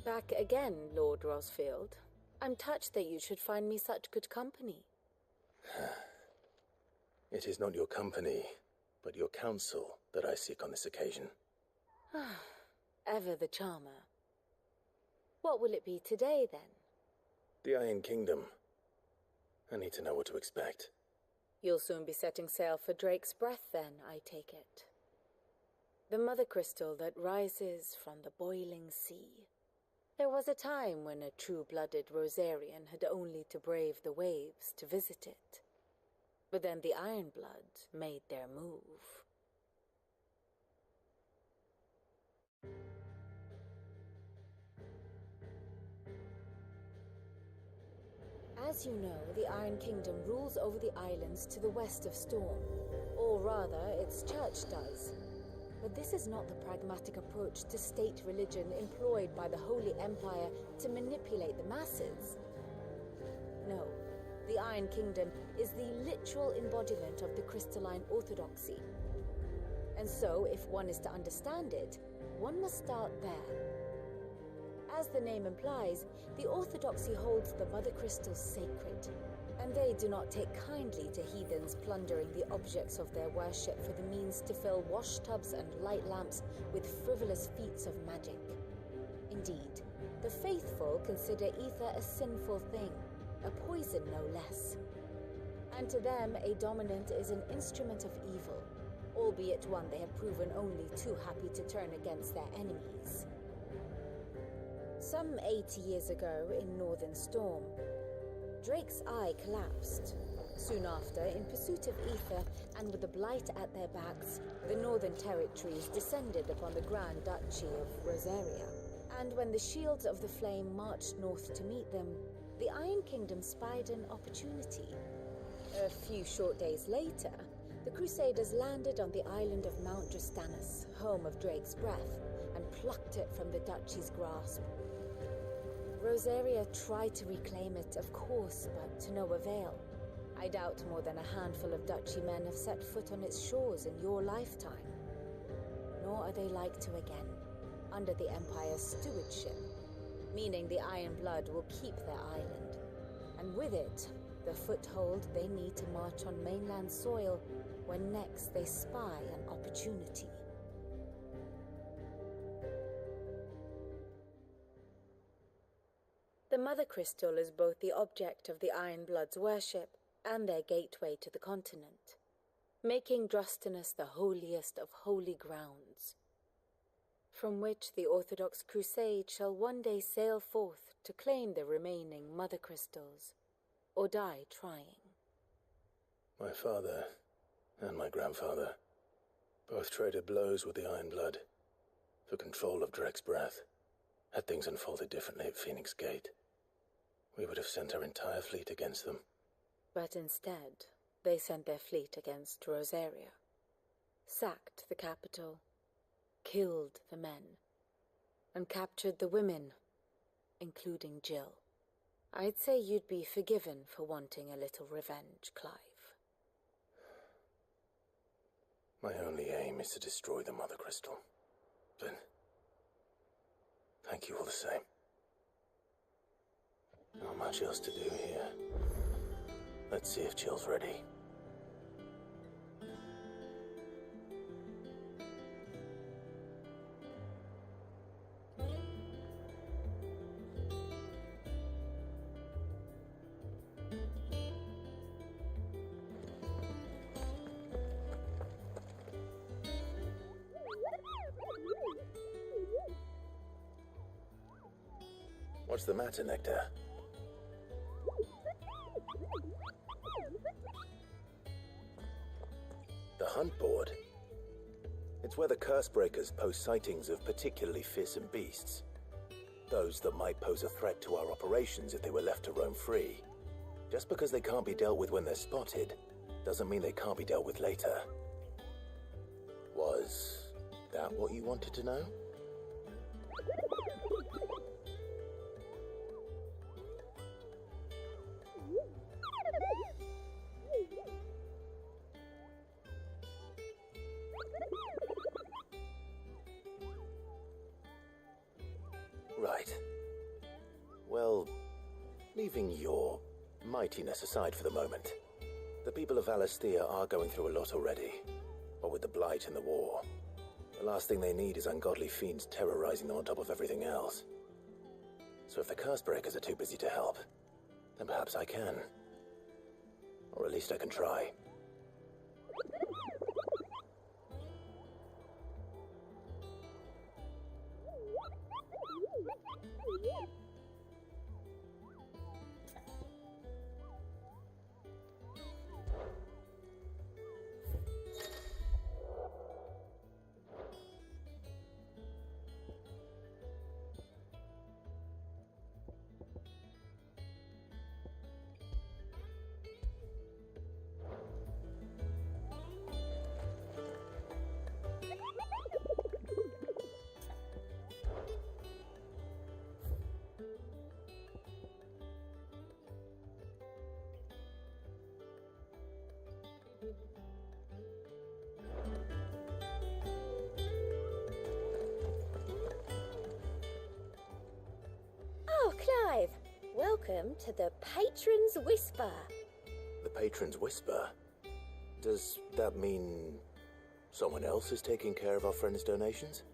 Back again, Lord Rosfield. I'm touched that you should find me such good company. It is not your company, but your counsel that I seek on this occasion. Ever the charmer. What will it be today, then? The Iron Kingdom. I need to know what to expect. You'll soon be setting sail for Drake's Breath, then, I take it. The mother crystal that rises from the boiling sea. There was a time when a true-blooded Rosarian had only to brave the waves to visit it. But then the Ironblood made their move. As you know, the Iron Kingdom rules over the islands to the west of Storm. Or rather, its church does. But this is not the pragmatic approach to state religion employed by the Holy Empire to manipulate the masses. No, the Iron Kingdom is the literal embodiment of the crystalline orthodoxy. And so, if one is to understand it, one must start there. As the name implies, the orthodoxy holds the mother crystals sacred, and they do not take kindly to heathens plundering the objects of their worship for the means to fill washtubs and light lamps with frivolous feats of magic. Indeed, the faithful consider ether a sinful thing, a poison no less. And to them, a dominant is an instrument of evil, albeit one they have proven only too happy to turn against their enemies. Some 80 years ago in Northern Storm, Drake's eye collapsed. Soon after, in pursuit of ether and with the blight at their backs, the Northern Territories descended upon the Grand Duchy of Rosaria. And when the Shields of the Flame marched north to meet them, the Iron Kingdom spied an opportunity. A few short days later, the Crusaders landed on the island of Mount Drastanus, home of Drake's Breath, and plucked it from the duchy's grasp. Rosaria tried to reclaim it, of course, but to no avail. I doubt more than a handful of duchy men have set foot on its shores in your lifetime. Nor are they like to again, under the Empire's stewardship, meaning the Iron Blood will keep their island, and with it, the foothold they need to march on mainland soil when next they spy an opportunity. The Mother Crystal is both the object of the Iron Blood's worship and their gateway to the continent, making Drastanus the holiest of holy grounds, from which the Orthodox Crusade shall one day sail forth to claim the remaining Mother Crystals, or die trying. My father and my grandfather both traded blows with the Iron Blood for control of Drake's Breath. Had things unfolded differently at Phoenix Gate, we would have sent our entire fleet against them. But instead, they sent their fleet against Rosaria, sacked the capital, killed the men, and captured the women, including Jill. I'd say you'd be forgiven for wanting a little revenge, Clive. My only aim is to destroy the Mother Crystal. But thank you all the same. Not much else to do here. Let's see if Jill's ready. What's the matter, Nectar? The hunt board? It's where the Cursebreakers post sightings of particularly fearsome beasts. Those that might pose a threat to our operations if they were left to roam free. Just because they can't be dealt with when they're spotted, doesn't mean they can't be dealt with later. Was that what you wanted to know? Right. Leaving your mightiness aside for the moment, the people of Valisthea are going through a lot already. What with the blight and the war, the last thing they need is ungodly fiends terrorizing them on top of everything else. So if the Cursebreakers are too busy to help, then perhaps I can. Or at least I can try. Oh, Clive! Welcome to the Patron's Whisper. The Patron's Whisper? Does that mean someone else is taking care of our friend's donations?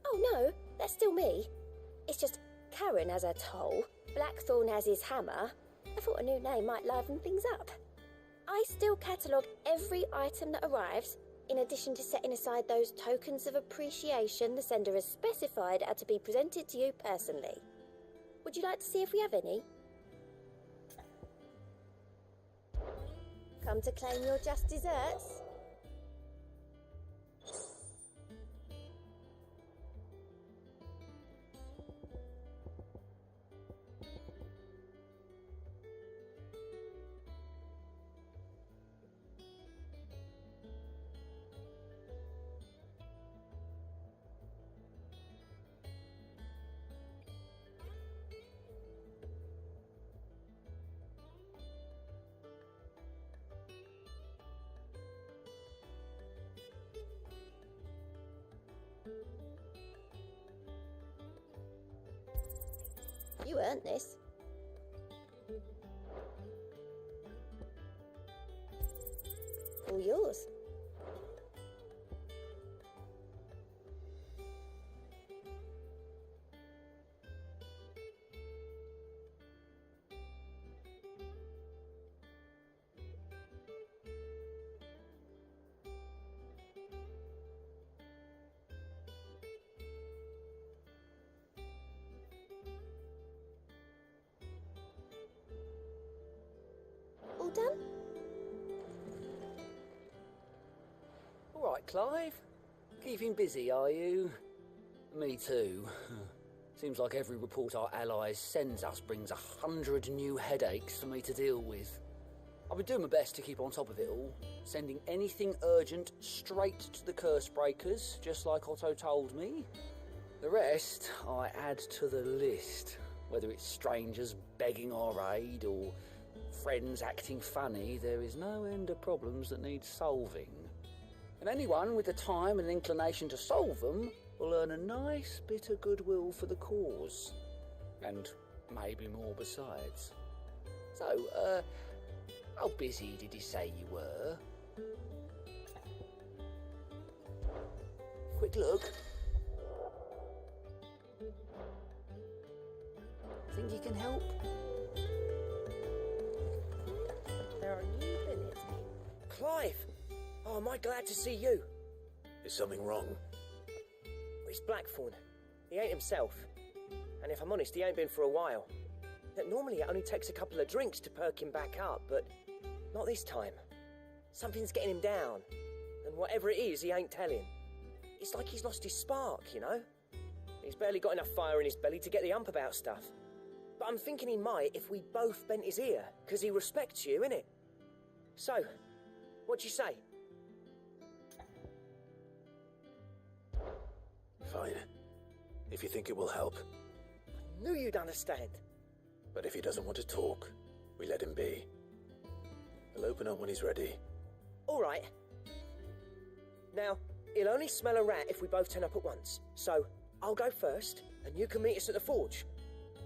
Oh no, that's still me. It's just Karen has her toll, Blackthorn has his hammer. I thought a new name might liven things up. I still catalogue every item that arrives, in addition to setting aside those tokens of appreciation the sender has specified are to be presented to you personally. Would you like to see if we have any? Come to claim your just desserts? You earned this. All yours. All done? All right, Clive. Keeping busy, are you? Me too. Seems like every report our allies sends us brings 100 new headaches for me to deal with. I've been doing my best to keep on top of it all, sending anything urgent straight to the Cursebreakers, just like Otto told me. The rest I add to the list, whether it's strangers begging our aid or friends acting funny. There is no end of problems that need solving. And anyone with the time and inclination to solve them will earn a nice bit of goodwill for the cause. And maybe more besides. So, how busy did you say you were? Quick look. Think you can help? There are new billets. Clive! Oh, am I glad to see you? Is something wrong? It's Blackthorn. He ain't himself. And if I'm honest, he ain't been for a while. That normally it only takes a couple of drinks to perk him back up, but not this time. Something's getting him down. And whatever it is, he ain't telling. It's like he's lost his spark, you know? He's barely got enough fire in his belly to get the ump about stuff. But I'm thinking he might if we both bent his ear, because he respects you, innit? So, what'd you say? Fine. If you think it will help. I knew you'd understand. But if he doesn't want to talk, we let him be. He'll open up when he's ready. All right. Now, he'll only smell a rat if we both turn up at once. So, I'll go first, and you can meet us at the forge.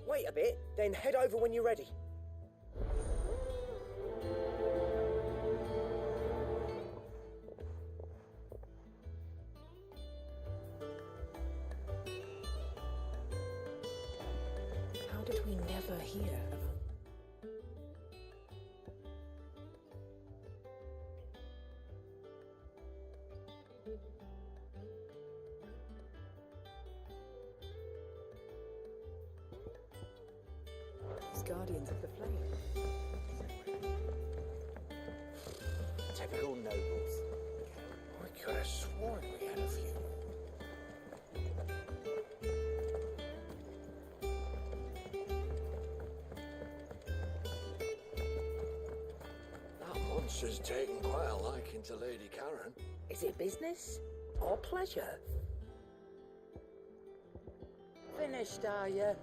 Wait a bit, then head over when you're ready. guardians of the flame. Typical nobles. I could have sworn we had a few. That monster's taken quite a liking to Lady Karen. Is it business or pleasure? Finished, are you?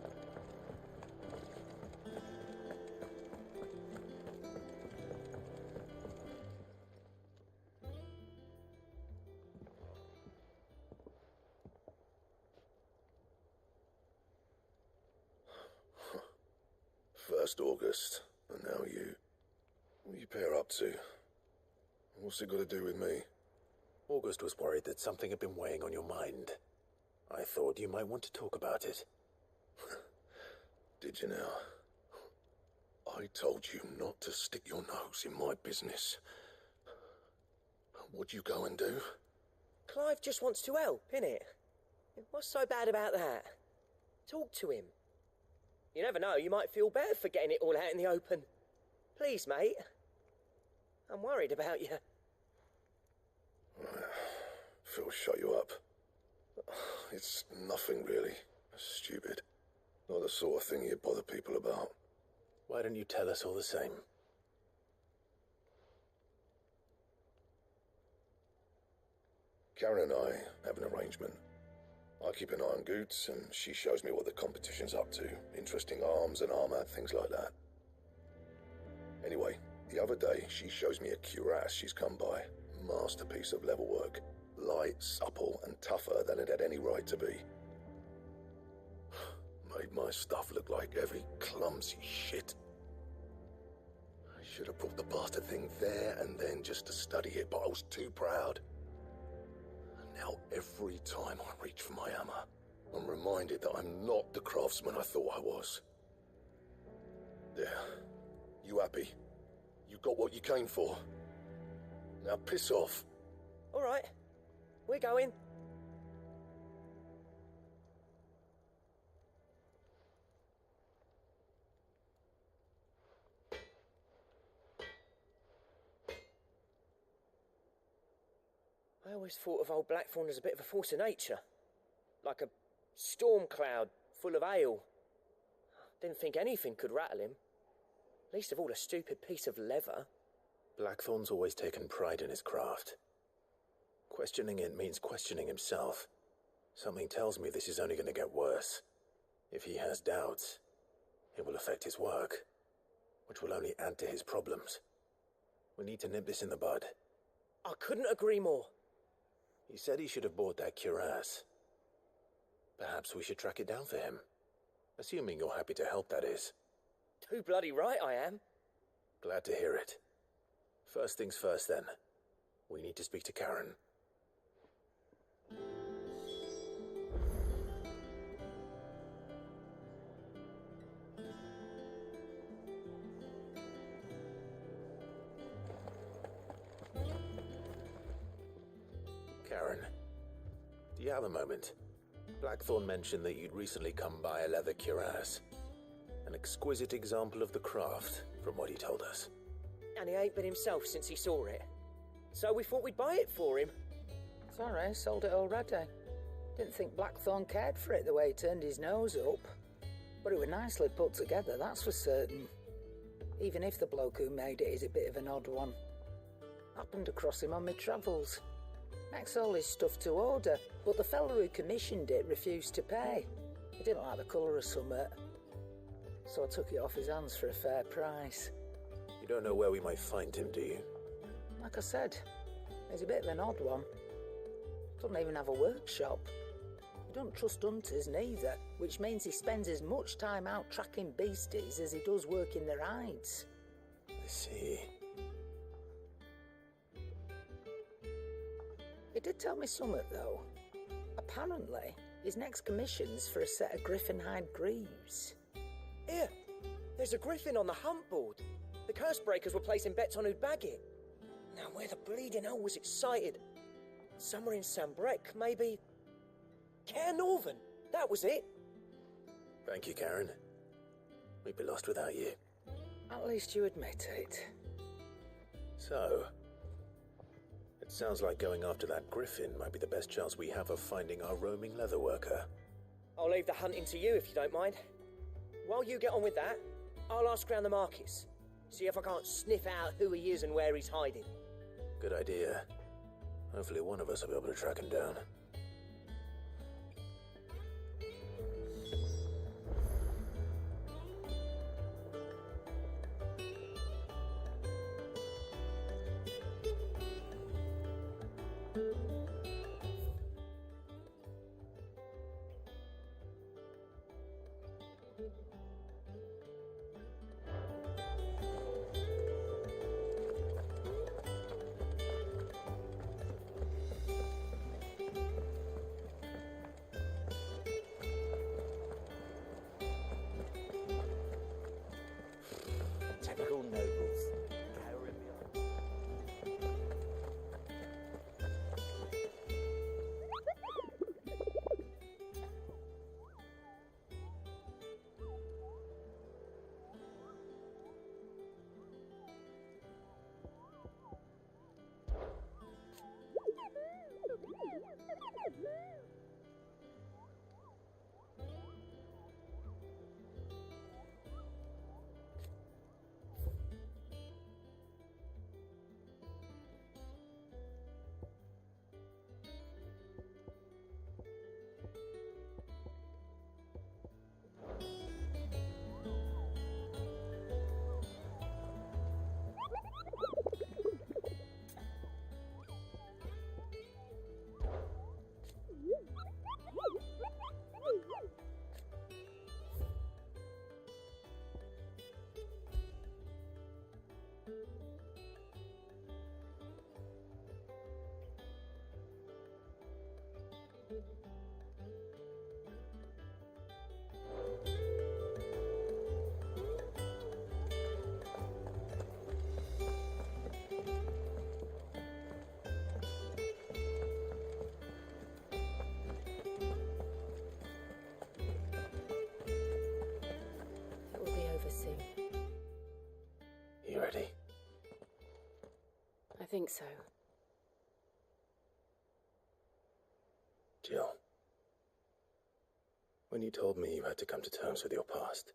First August, and now you. What are you pair up to? What's it got to do with me? August was worried that something had been weighing on your mind. I thought you might want to talk about it. Did you now? I told you not to stick your nose in my business. What'd you go and do? Clive just wants to help, innit? What's so bad about that? Talk to him. You never know, you might feel better for getting it all out in the open. Please, mate. I'm worried about you. Phil shut you up. It's nothing really. Stupid. Not the sort of thing you bother people about. Why don't you tell us all the same? Karen and I have an arrangement. I keep an eye on Goots, and she shows me what the competition's up to. Interesting arms and armor, things like that. Anyway, the other day, she shows me a cuirass she's come by. Masterpiece of level work. Light, supple, and tougher than it had any right to be. Made my stuff look like heavy, clumsy shit. I should have brought the bastard thing there and then just to study it, but I was too proud. Now, every time I reach for my hammer, I'm reminded that I'm not the craftsman I thought I was. There. You happy? You got what you came for? Now piss off. All right. We're going. I always thought of old Blackthorn as a bit of a force of nature. Like a storm cloud full of hail. Didn't think anything could rattle him. Least of all a stupid piece of leather. Blackthorn's always taken pride in his craft. Questioning it means questioning himself. Something tells me this is only going to get worse. If he has doubts, it will affect his work, which will only add to his problems. We need to nip this in the bud. I couldn't agree more. He said he should have bought that cuirass. Perhaps we should track it down for him. Assuming you're happy to help, that is. Too bloody right I am. Glad to hear it. First things first, then. We need to speak to Karen. Karen, do you have a moment? Blackthorn mentioned that you'd recently come by a leather cuirass. An exquisite example of the craft, from what he told us. And he ain't been himself since he saw it. So we thought we'd buy it for him. Sorry, sold it already. Didn't think Blackthorn cared for it the way he turned his nose up. But it was nicely put together, that's for certain. Even if the bloke who made it is a bit of an odd one. Happened across him on my travels. Makes all his stuff to order, but the fella who commissioned it refused to pay. He didn't like the colour of summit. So I took it off his hands for a fair price. You don't know where we might find him, do you? Like I said, he's a bit of an odd one. Doesn't even have a workshop. He don't trust hunters neither, which means he spends as much time out tracking beasties as he does working their hides. I see. He did tell me something, though. Apparently, his next commission's for a set of griffin hide greaves. Here, there's a griffin on the hunt board. The curse breakers were placing bets on who'd bag it. Now, where the bleeding hell was it sighted? Somewhere in Sambrec, maybe. Care Northern, that was it. Thank you, Karen. We'd be lost without you. At least you admit it. So, it sounds like going after that griffin might be the best chance we have of finding our roaming leatherworker. I'll leave the hunting to you if you don't mind. While you get on with that, I'll ask around the markets. See if I can't sniff out who he is and where he's hiding. Good idea. Hopefully one of us will be able to track him down. Typical nobles. You ready? I think so. Jill, when you told me you had to come to terms with your past,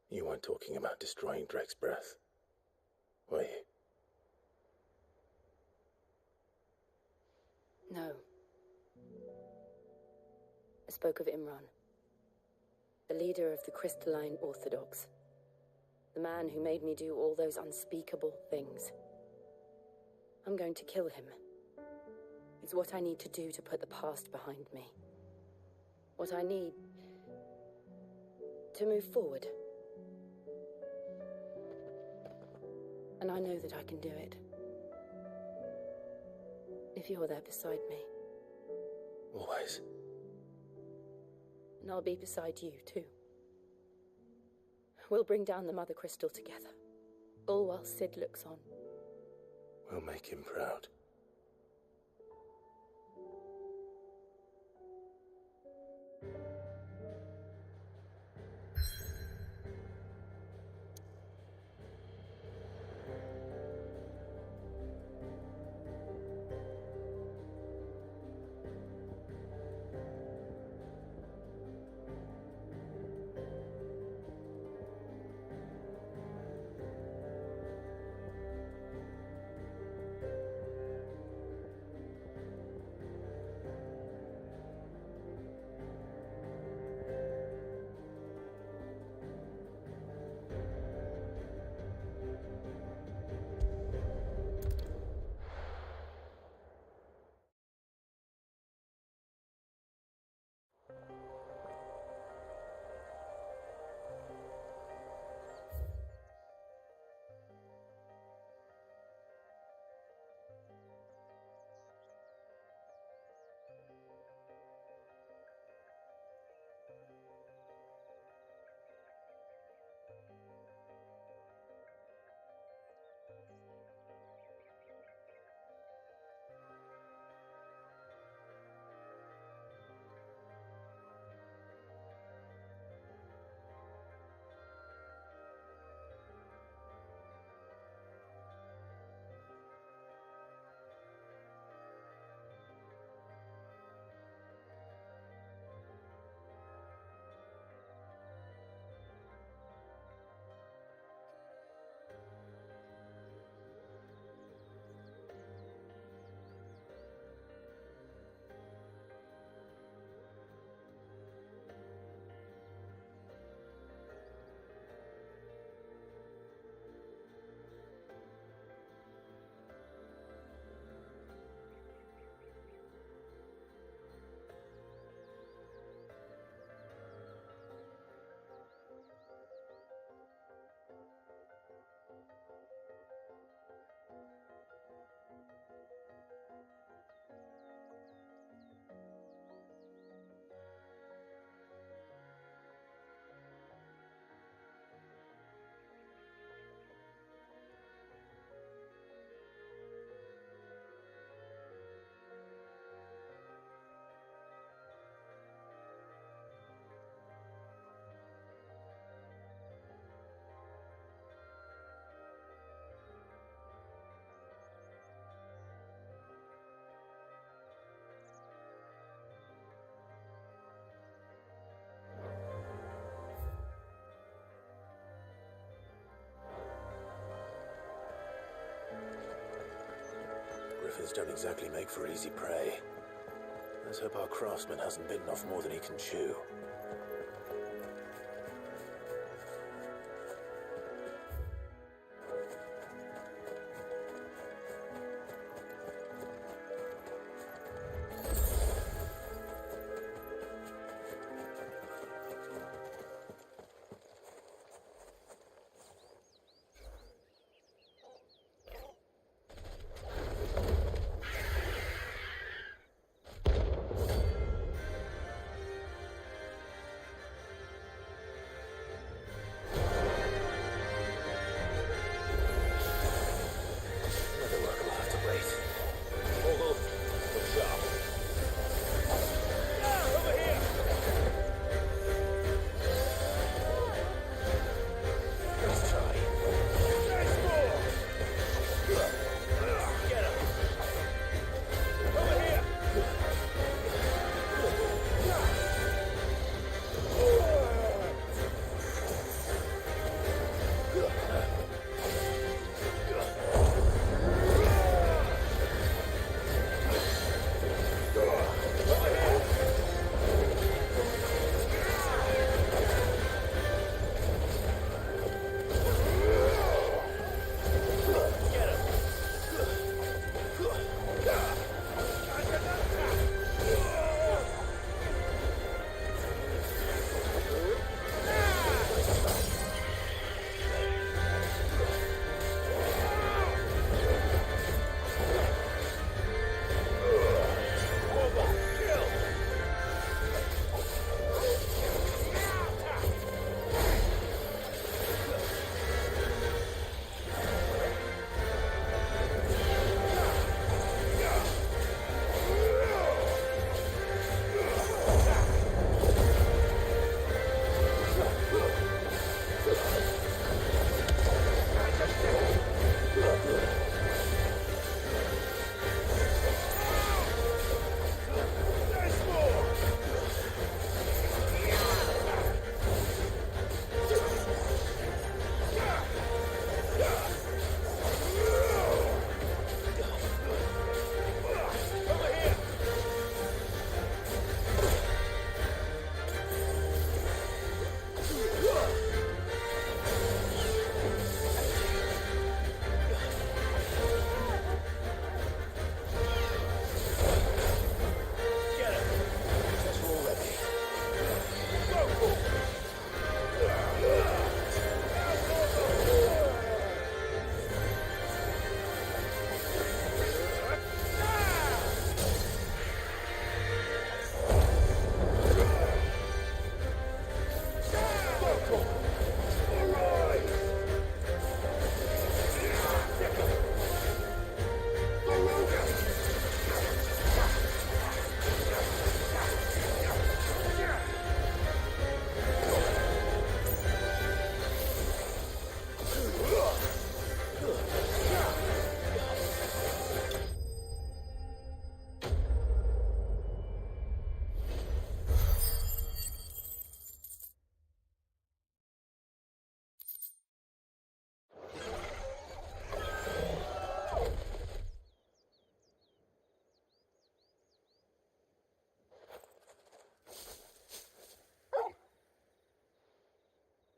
you weren't talking about destroying Drake's breath, were you? No. I spoke of Imran, the leader of the Crystalline Orthodox. The man who made me do all those unspeakable things. I'm going to kill him. It's what I need to do to put the past behind me. What I need to move forward. And I know that I can do it. If you're there beside me. Always. And I'll be beside you, too. We'll bring down the Mother Crystal together, all while Sid looks on. We'll make him proud. Griffins don't exactly make for easy prey. Let's hope our craftsman hasn't bitten off more than he can chew.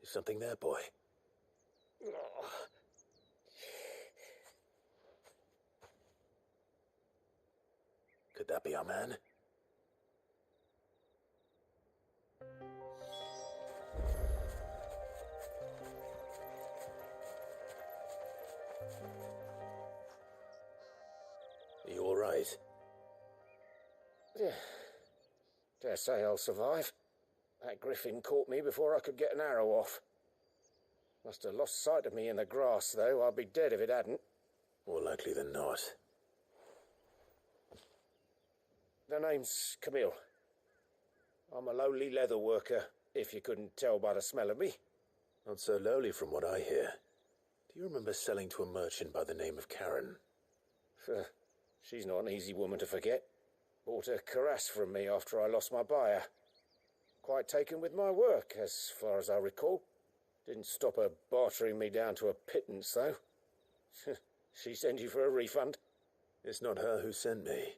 Something there, boy? Could that be our man? Are you all right? Yeah. Dare say I'll survive. That griffin caught me before I could get an arrow off. Must have lost sight of me in the grass, though. I'd be dead if it hadn't. More likely than not. The name's Camille. I'm a lowly leather worker, if you couldn't tell by the smell of me. Not so lowly from what I hear. Do you remember selling to a merchant by the name of Karen? She's not an easy woman to forget. Bought a cuirass from me after I lost my buyer. Quite taken with my work, as far as I recall. Didn't stop her bartering me down to a pittance, though. She send you for a refund? It's not her who sent me.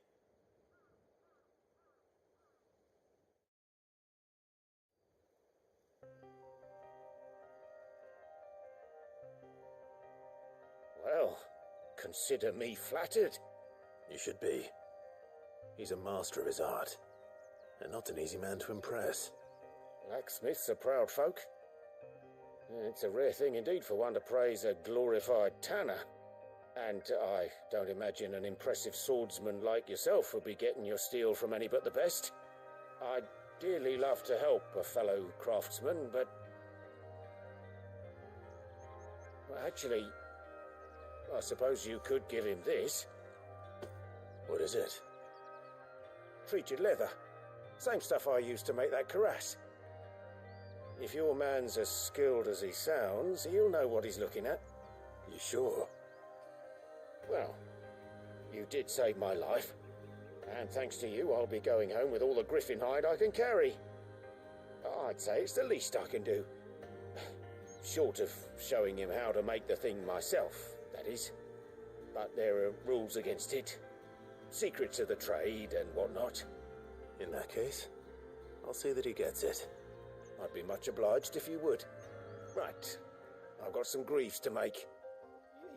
Well, consider me flattered. You should be. He's a master of his art, and not an easy man to impress. Blacksmiths are proud folk. It's a rare thing indeed for one to praise a glorified tanner. And I don't imagine an impressive swordsman like yourself would be getting your steel from any but the best. I'd dearly love to help a fellow craftsman, but... Well, actually, I suppose you could give him this. What is it? Treated leather. Same stuff I used to make that cuirass. If your man's as skilled as he sounds, he'll know what he's looking at. You sure? Well, you did save my life. And thanks to you, I'll be going home with all the griffin hide I can carry. I'd say it's the least I can do. Short of showing him how to make the thing myself, that is. But there are rules against it. Secrets of the trade and whatnot. In that case, I'll see that he gets it. I'd be much obliged if you would. Right. I've got some greaves to make.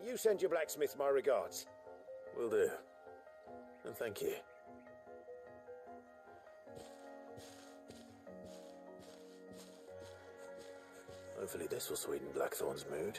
You send your blacksmith my regards. Will do. And thank you. Hopefully this will sweeten Blackthorn's mood.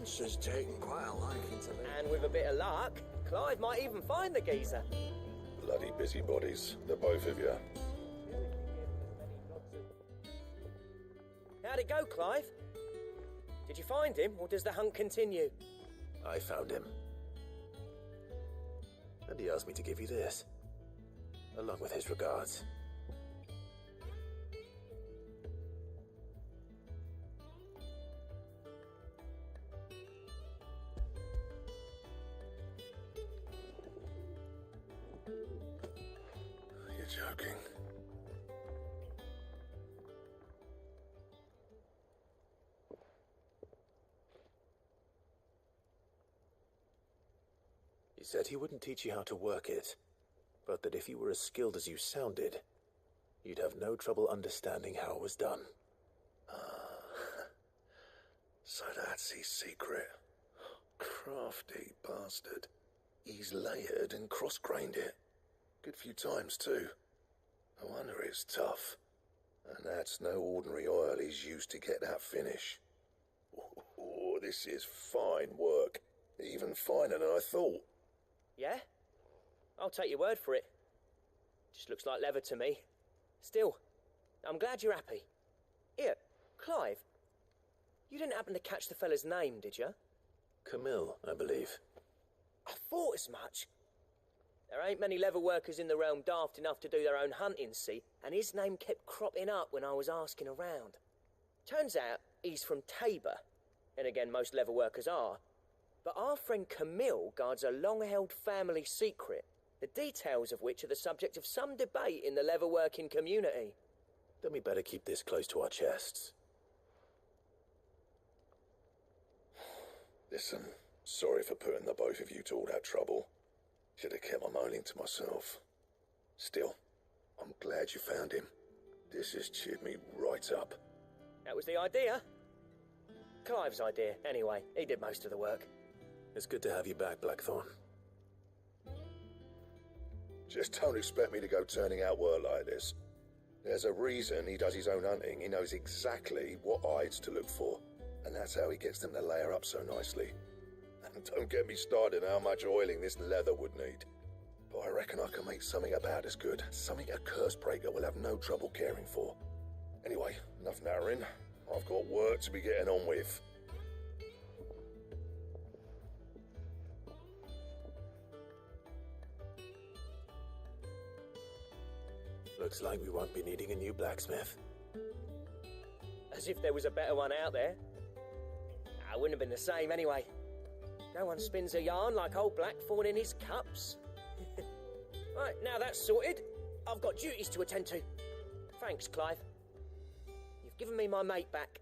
Monster's taken quite a liking to me. And with a bit of luck, Clive might even find the geezer. Bloody busybodies, the both of you. How'd it go, Clive? Did you find him, or does the hunt continue? I found him. And he asked me to give you this, along with his regards. You're joking. He said he wouldn't teach you how to work it, but that if you were as skilled as you sounded, you'd have no trouble understanding how it was done. So that's his secret. Crafty bastard. He's layered and cross-grained it. Good few times, too. No wonder it's tough. And that's no ordinary oil he's used to get that finish. Oh, this is fine work. Even finer than I thought. Yeah? I'll take your word for it. Just looks like leather to me. Still, I'm glad you're happy. Here, Clive. You didn't happen to catch the fella's name, did you? Camille, I believe. I thought as much. There ain't many leather workers in the realm daft enough to do their own hunting, see, and his name kept cropping up when I was asking around. Turns out he's from Tabor, and again most leather workers are. But our friend Camille guards a long-held family secret, the details of which are the subject of some debate in the leather-working community. Then we better keep this close to our chests. Listen, sorry for putting the both of you to all that trouble. Should have kept my moaning to myself. Still, I'm glad you found him. This has cheered me right up. That was the idea. Clive's idea, anyway. He did most of the work. It's good to have you back, Blackthorn. Just don't expect me to go turning out work like this. There's a reason he does his own hunting. He knows exactly what hides to look for. And that's how he gets them to layer up so nicely. And don't get me started on how much oiling this leather would need. But I reckon I can make something about as good. Something a Cursebreaker will have no trouble caring for. Anyway, enough narrowing. I've got work to be getting on with. Looks like we won't be needing a new blacksmith. As if there was a better one out there. I wouldn't have been the same anyway. No one spins a yarn like old Blackthorn in his cups. Right, now that's sorted. I've got duties to attend to. Thanks, Clive. You've given me my mate back.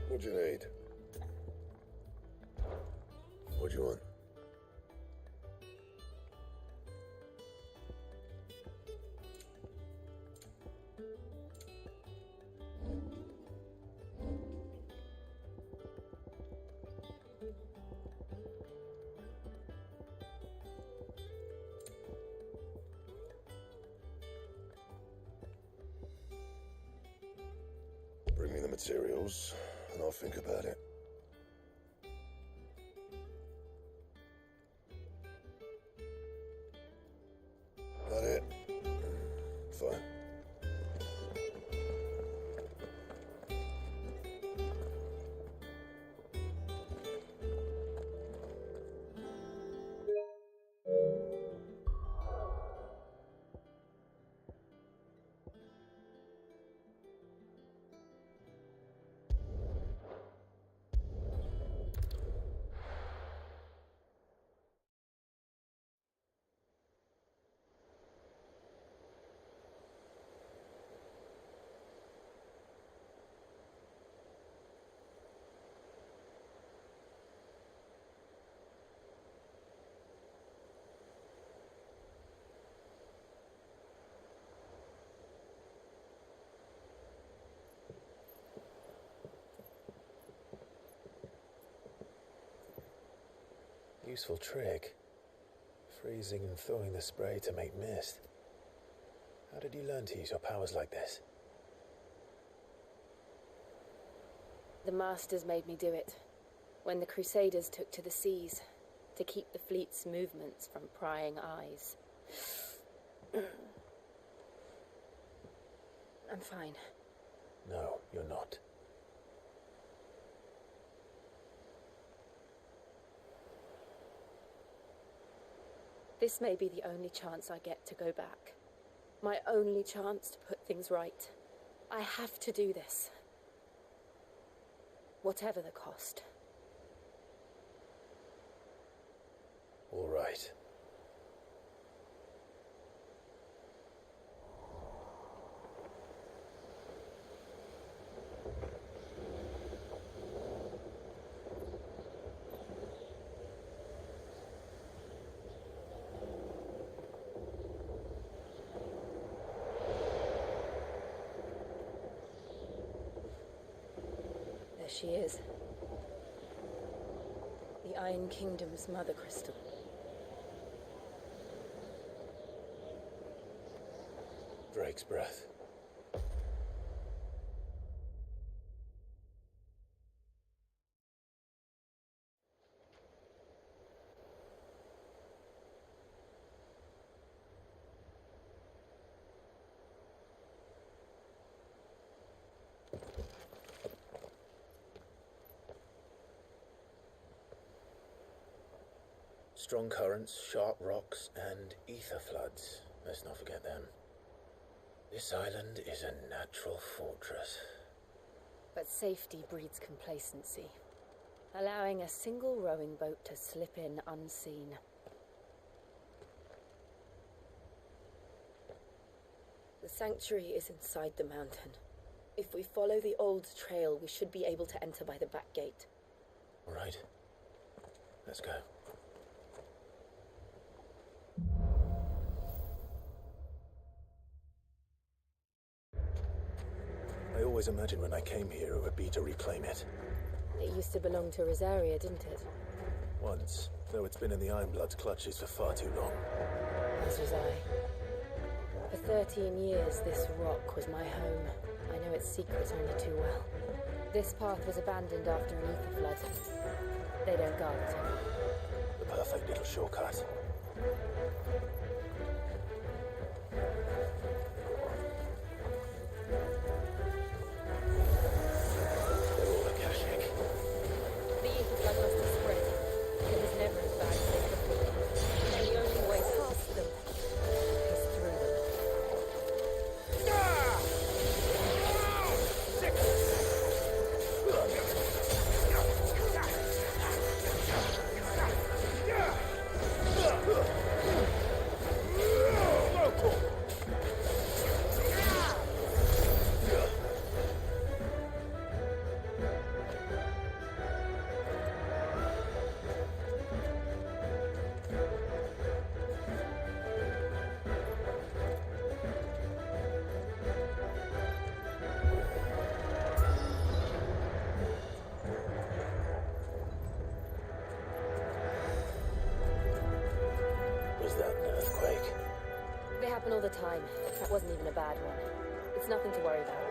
What do you need? What do you want? Bring me the materials, and I'll think about it. That it? Fine. Useful trick. Freezing and thawing the spray to make mist. How did you learn to use your powers like this? The Masters made me do it, when the Crusaders took to the seas, to keep the fleet's movements from prying eyes. I'm fine. No, you're not. This may be the only chance I get to go back. My only chance to put things right. I have to do this. Whatever the cost. All right. There she is. The Iron Kingdom's mother crystal. Drake's breath. Strong currents, sharp rocks, and ether floods. Let's not forget them. This island is a natural fortress. But safety breeds complacency, allowing a single rowing boat to slip in unseen. The sanctuary is inside the mountain. If we follow the old trail, we should be able to enter by the back gate. All right. Let's go. I always imagined when I came here it would be to reclaim it. It used to belong to Rosaria, didn't it? Once, though it's been in the Ironblood's clutches for far too long. As was I. For 13 years, this rock was my home. I know its secrets only too well. This path was abandoned after an ether flood. They don't guard it anymore. The perfect little shortcut. The ether flood must have spread. It was never as bad as they before. And the only way past them is through them. Was that an earthquake? They happen all the time. That wasn't even a bad one. It's nothing to worry about.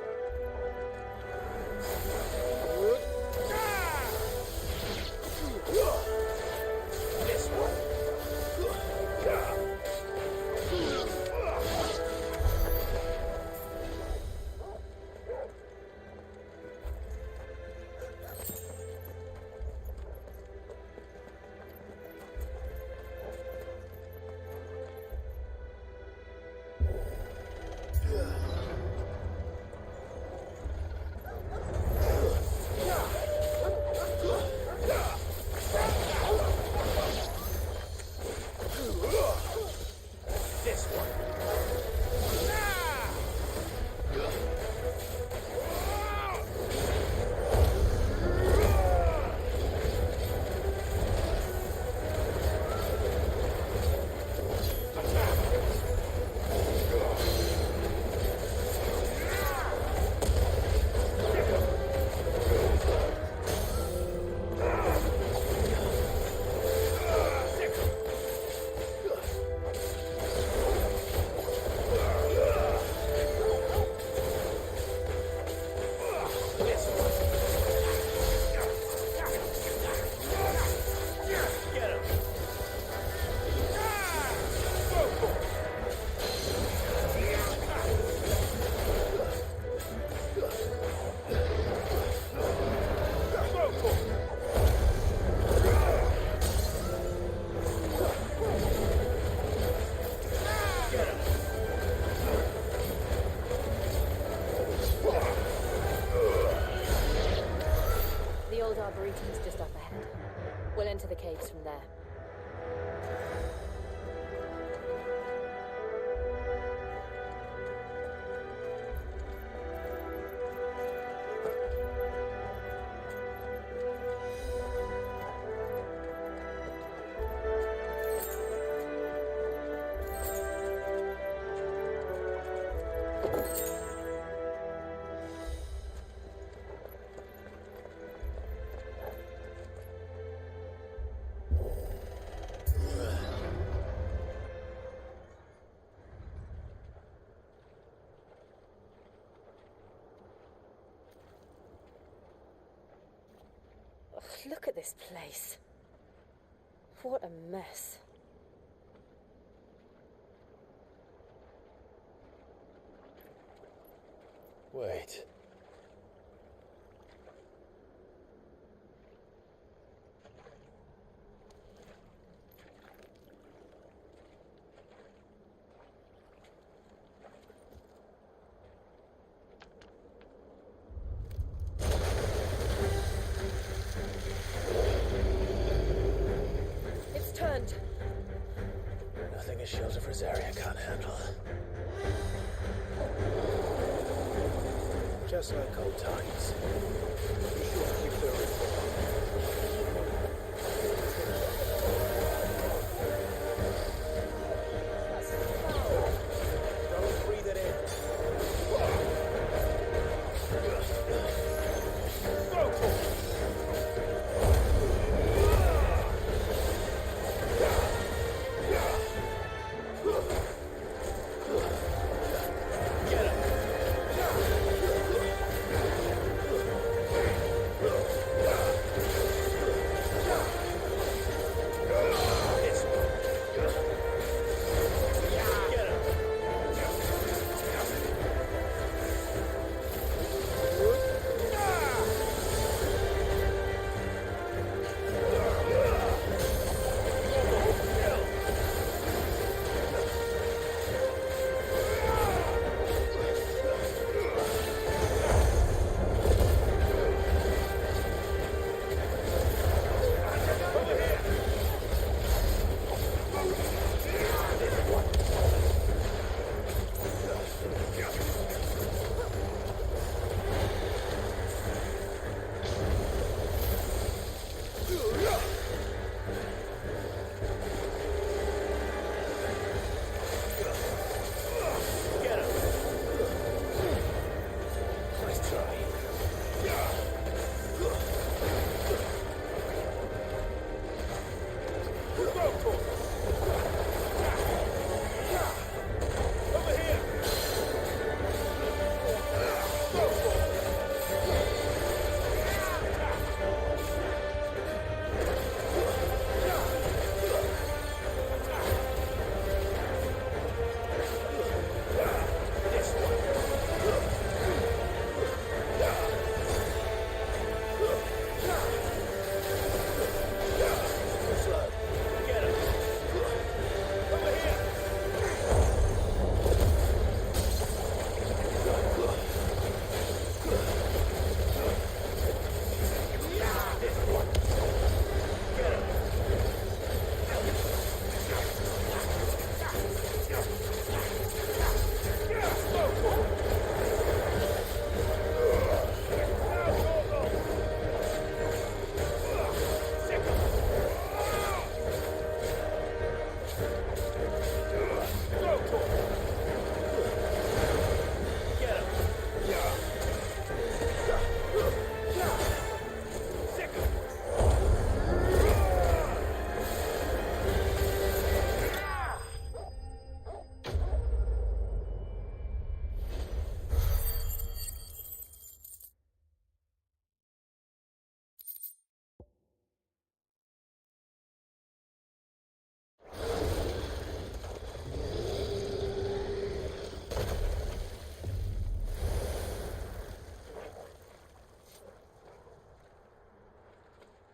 This one. the caves from there. Look at this place. What a mess. Wait. Nothing a shield of Rosaria can't handle. Just like old times. Be sure to keep clear of Don't breathe it in.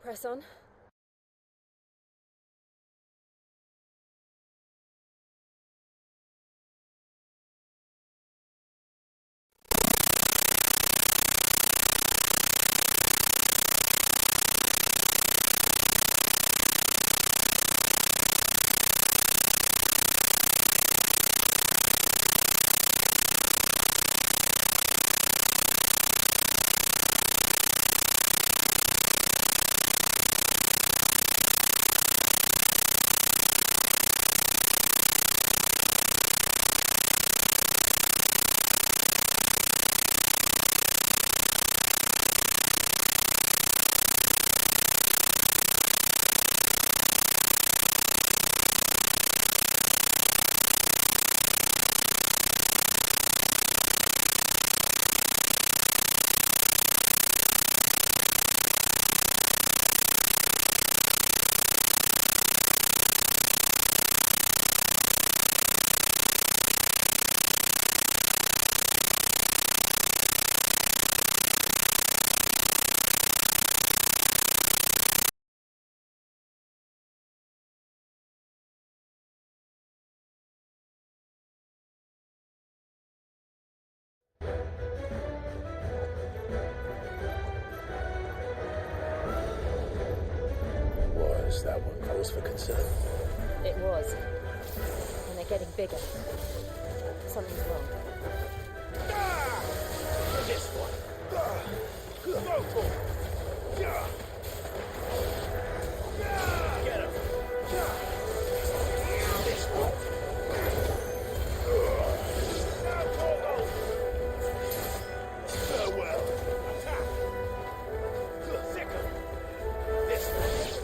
Press on. Was that one cause for concern? It was. And they're getting bigger. Something's wrong. This one. Go for it. Get him. This one. Farewell. Attack. Thicker. This one.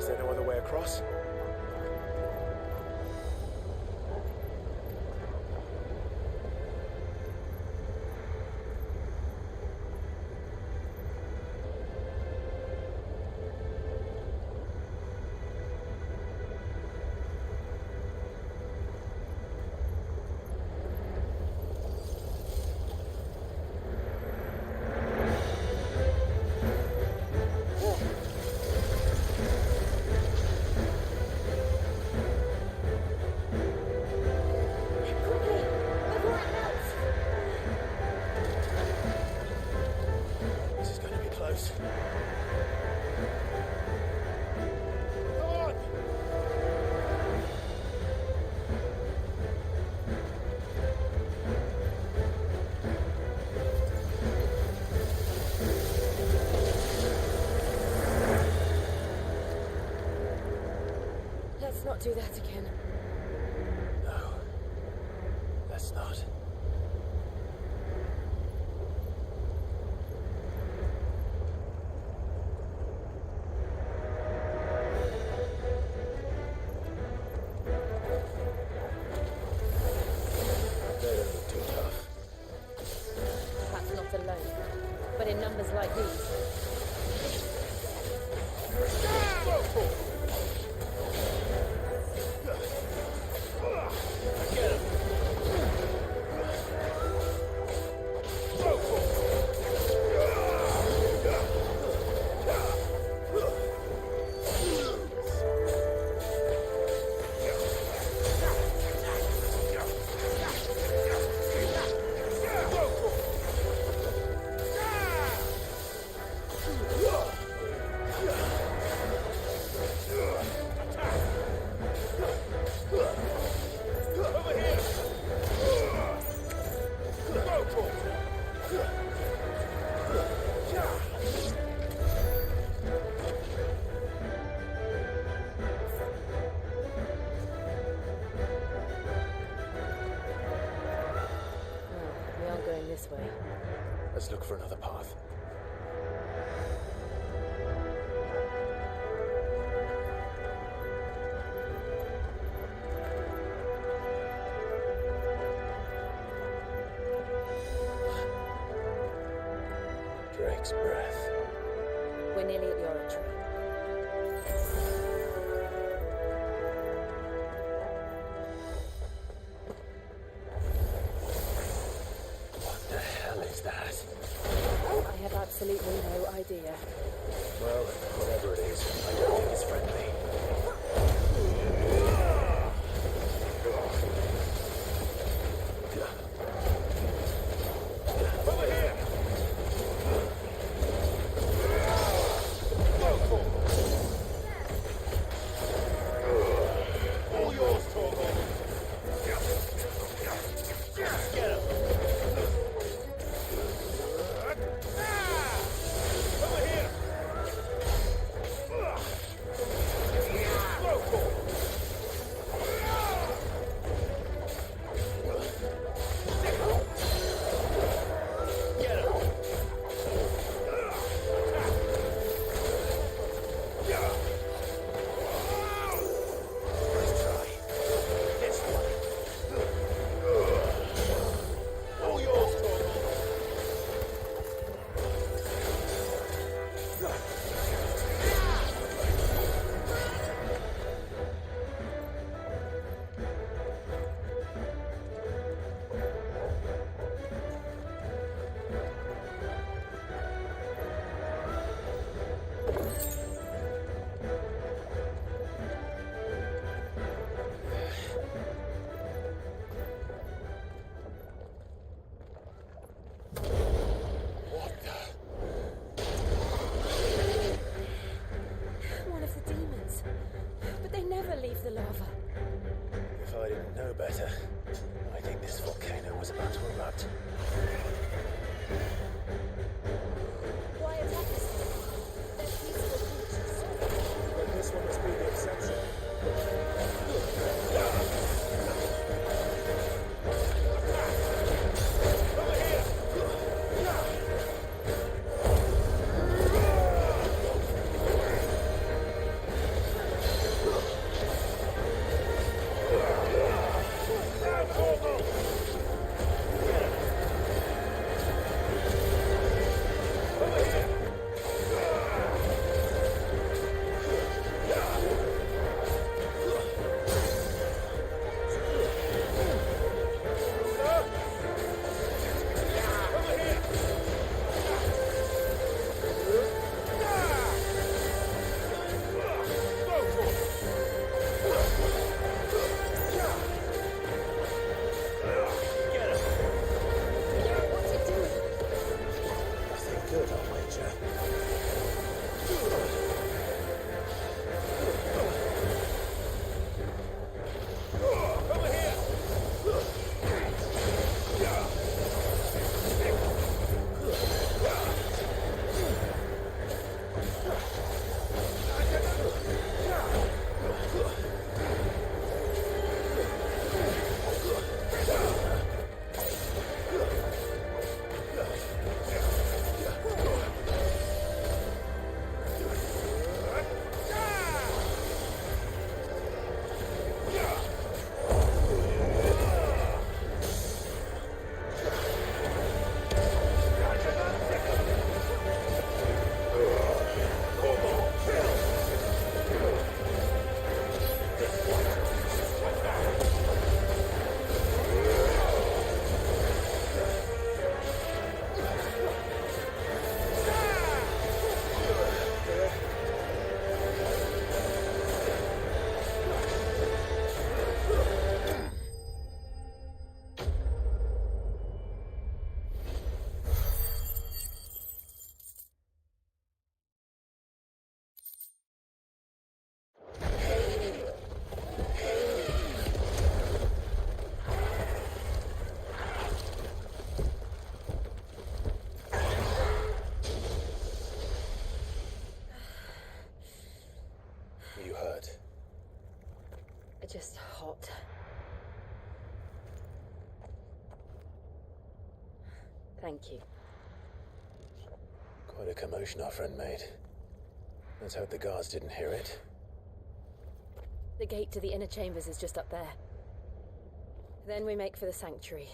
Is there no other way across? Let's not do that again. No. Let's not. They don't look too tough. Perhaps not alone, but in numbers like these. We aren't going this way. Let's look for another path. Drake's breath. We're nearly at the oratory. What the hell is that? I have absolutely no idea. Well, whatever it is, I don't think it's friendly. Over here! All yours, Torvald. Get him. Over here! good, I'll wager. Over here! Just hot. Thank you. Quite a commotion our friend made. Let's hope the guards didn't hear it. The gate to the inner chambers is just up there. Then we make for the sanctuary.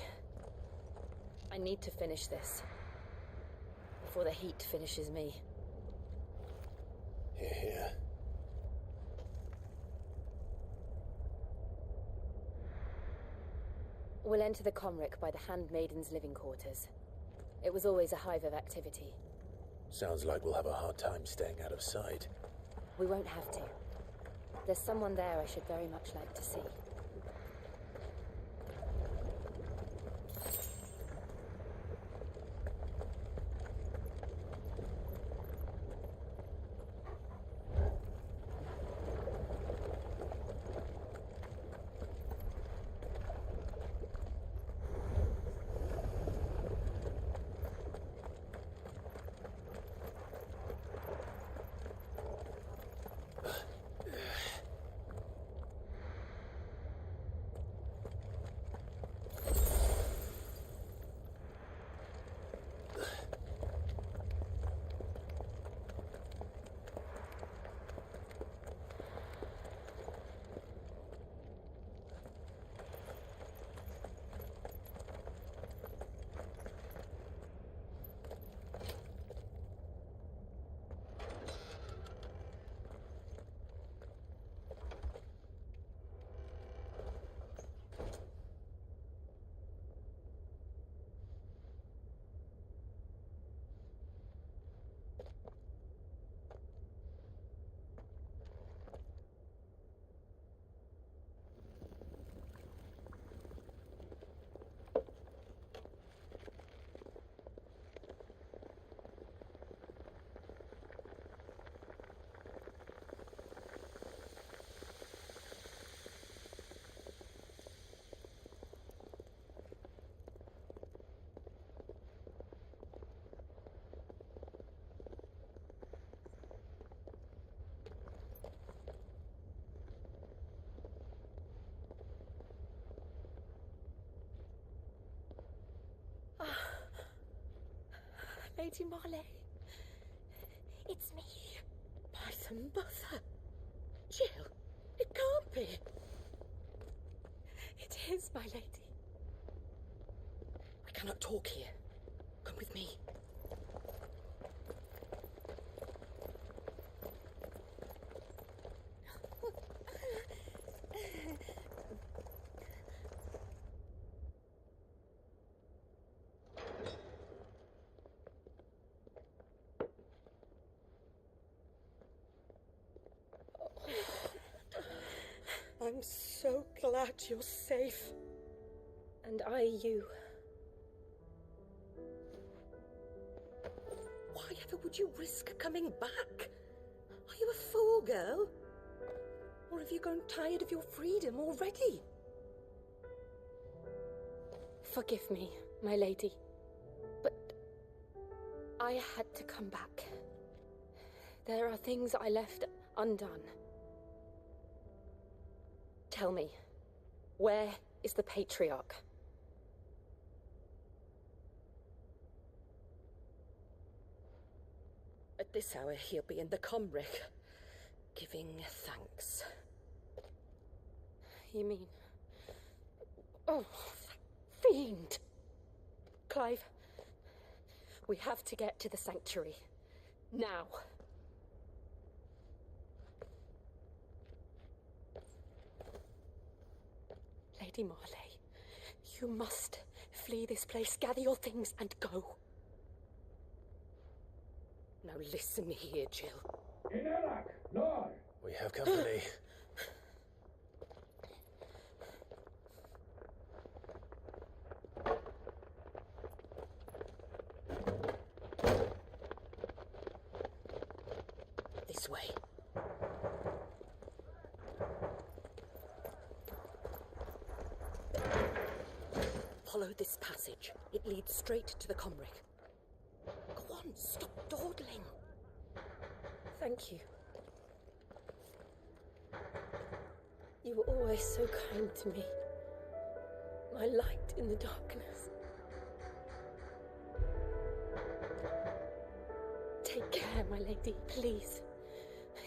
I need to finish this. Before the heat finishes me. Hear, hear. We'll enter the Comric by the Handmaiden's living quarters. It was always a hive of activity. Sounds like we'll have a hard time staying out of sight. We won't have to. There's someone there I should very much like to see. Lady Marley. It's me. By the mother. Jill, it can't be. It is, my lady. I cannot talk here. Come with me. I'm so glad you're safe. And I you. Why ever would you risk coming back? Are you a fool, girl? Or have you grown tired of your freedom already? Forgive me, my lady, but I had to come back. There are things I left undone. Tell me, where is the Patriarch? At this hour, he'll be in the Comric, giving thanks. You mean... Oh, that fiend! Clive, we have to get to the sanctuary. Now. Lady Marley, you must flee this place, gather your things, and go. Now listen here, Jill. We have company. This way. Follow this passage. It leads straight to the Comric. Go on, stop dawdling. Thank you. You were always so kind to me. My light in the darkness. Take care, my lady, please.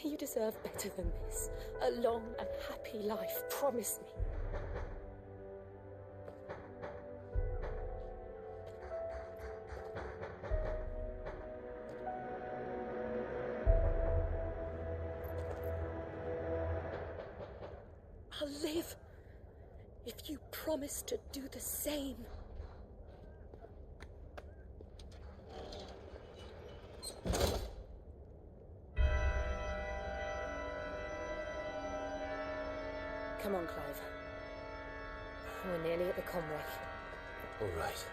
You deserve better than this. A long and happy life, promise me. I'll live if you promise to do the same. Come on, Clive. We're nearly at the Comric. All right.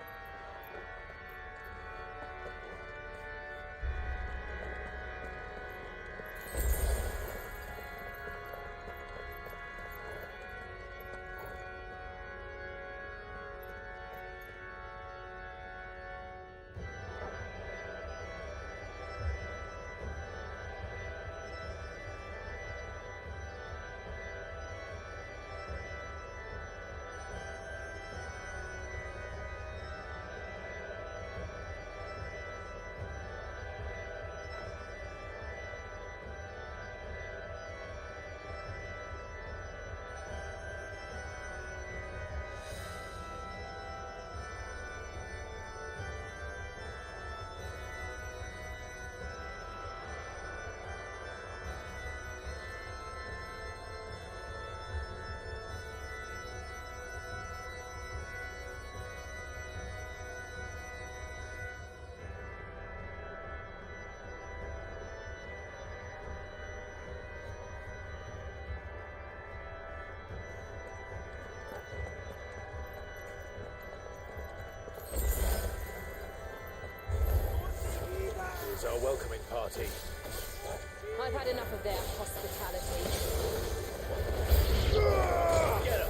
Here's our welcoming party. I've had enough of their hospitality. Get him!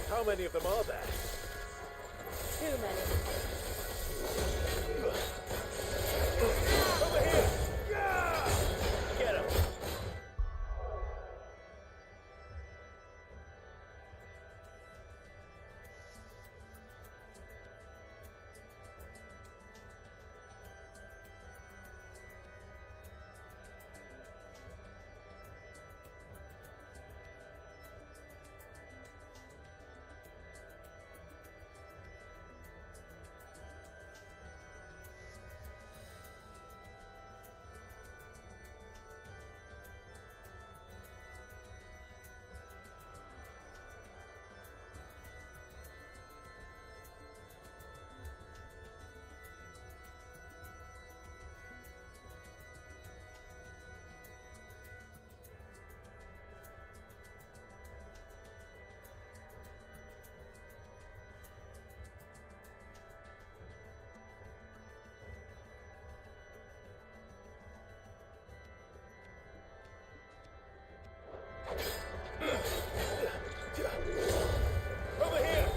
How many of them are there? Too many. Over here! Yeah! Get him! Over here!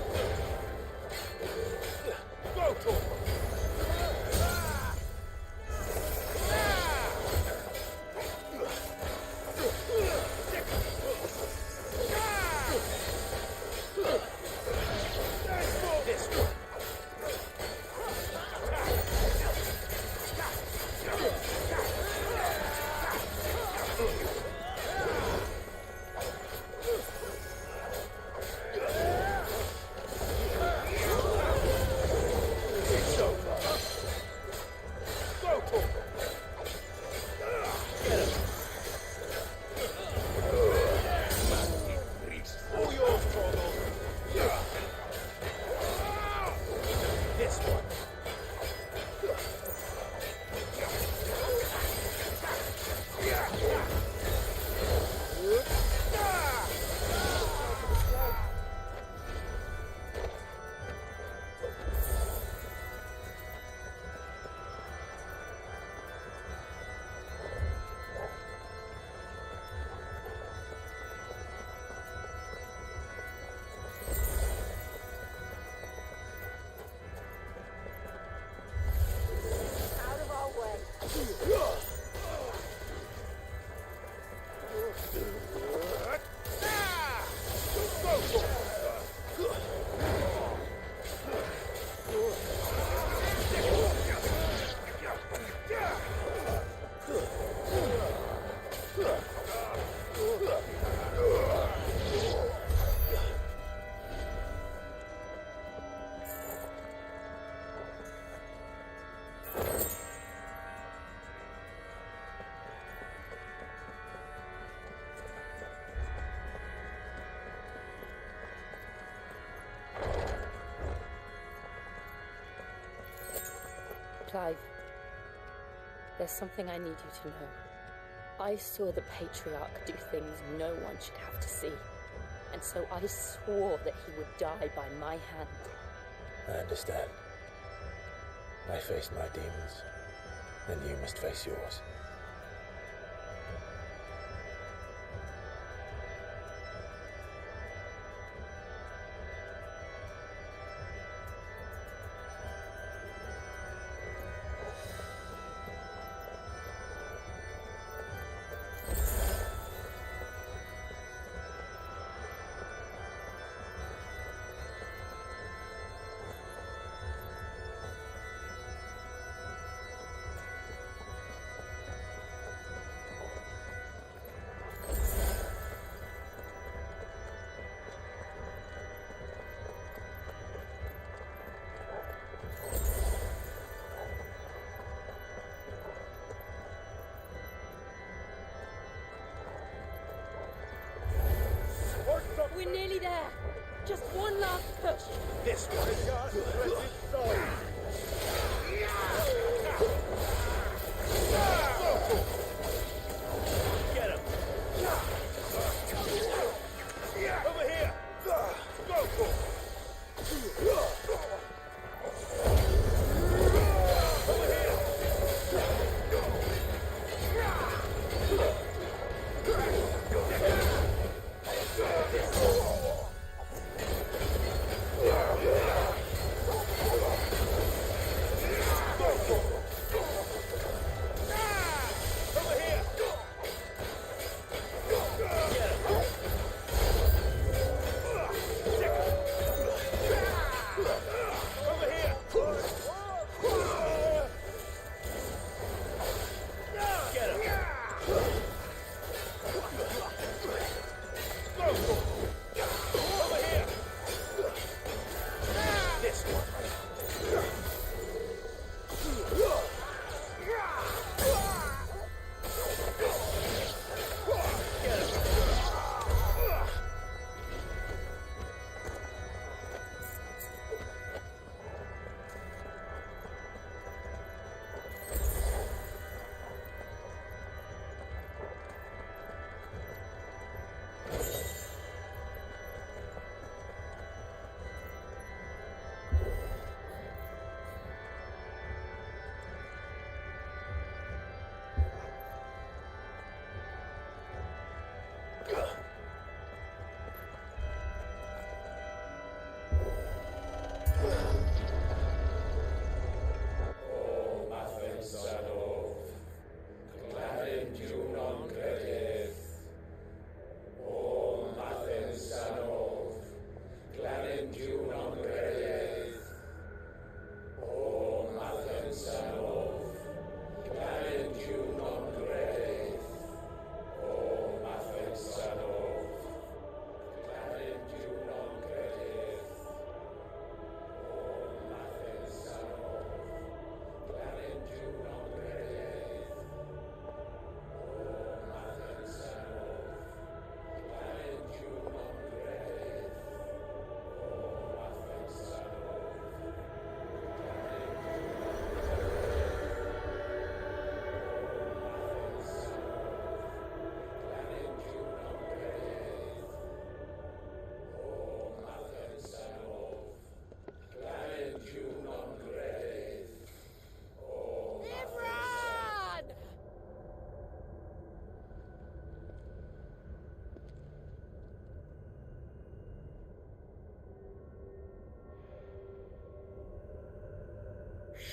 Go, Torque! This one! Clive, there's something I need you to know. I saw the Patriarch do things no one should have to see, and so I swore that he would die by my hand. I understand. I faced my demons, and you must face yours. One last push. This one. Get him. Over here. Go.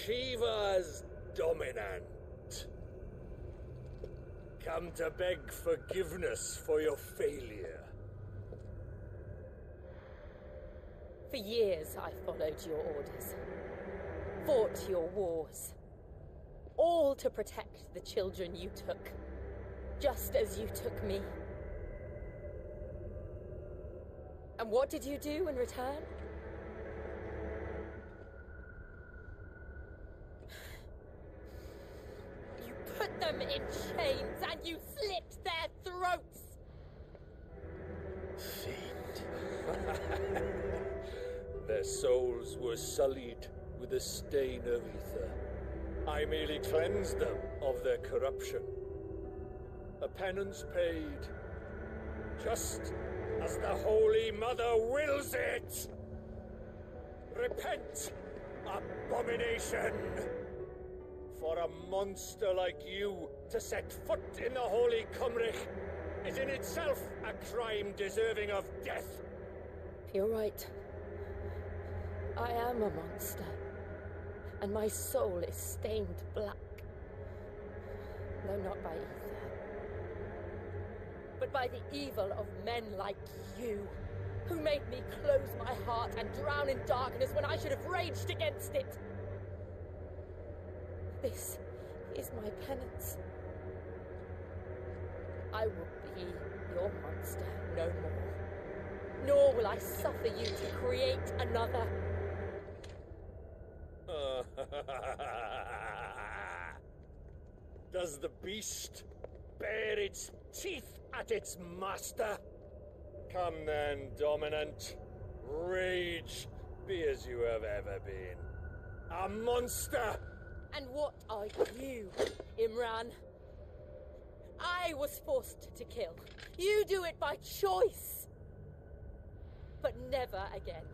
Shiva's dominant. Come to beg forgiveness for your failure. For years I followed your orders, fought your wars, all to protect the children you took, just as you took me. And what did you do in return? You put them in chains and you slit their throats! Fiend. Their souls were sullied with the stain of ether. I merely cleansed them of their corruption. A penance paid, just as the Holy Mother wills it! Repent, abomination! For a monster like you to set foot in the Holy Cymric is in itself a crime deserving of death. You're right. I am a monster, and my soul is stained black. Though not by ether, but by the evil of men like you, who made me close my heart and drown in darkness when I should have raged against it. This is my penance. I will be your monster no more, nor will I suffer you to create another. Does the beast bare its teeth at its master? Come then, dominant. Rage, be as you have ever been. A monster! And what are you, Imran? I was forced to kill. You do it by choice. But never again.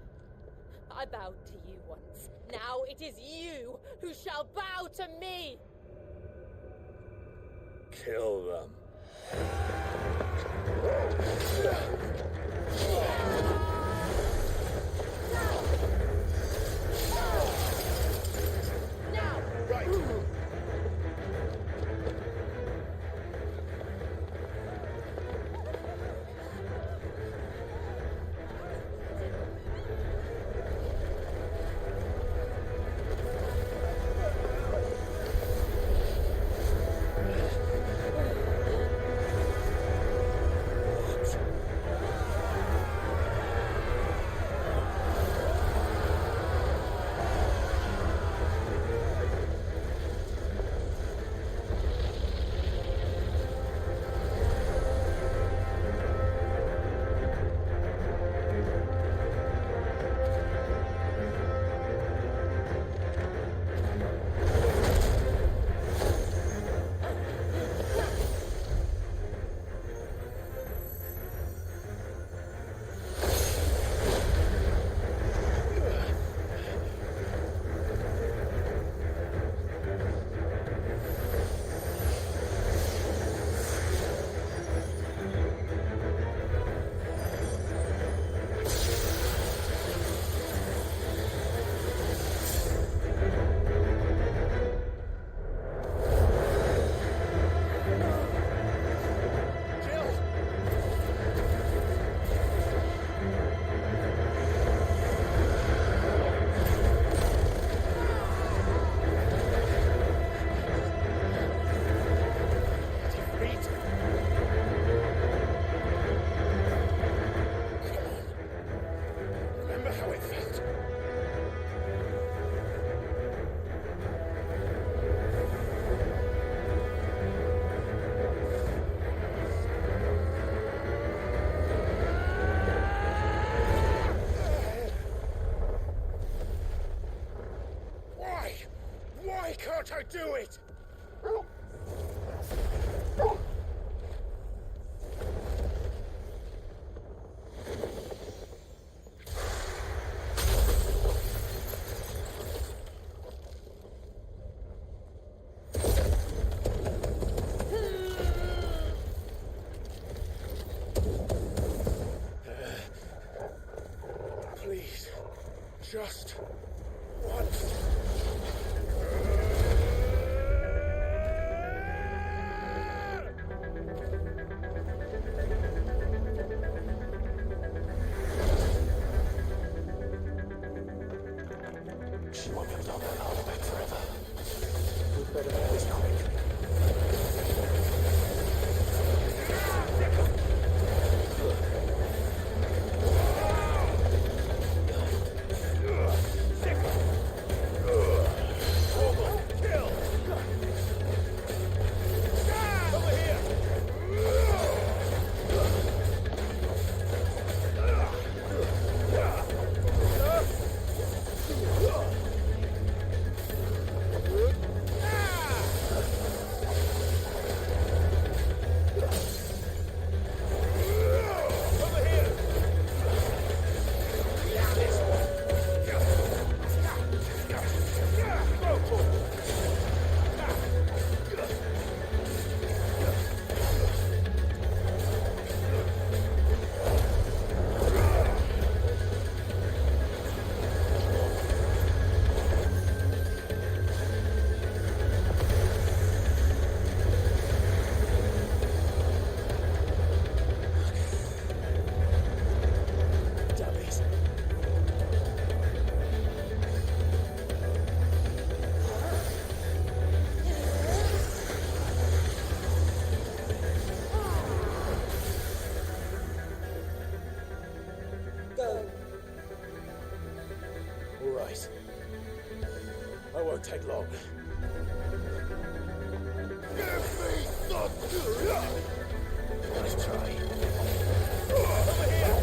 I bowed to you once. Now it is you who shall bow to me! Kill them. Now! Right. Can't I do it? Please, just once. She won't come down that hard back forever. We'd better make this quick. I won't take long. Give me the... Nice try. Over here!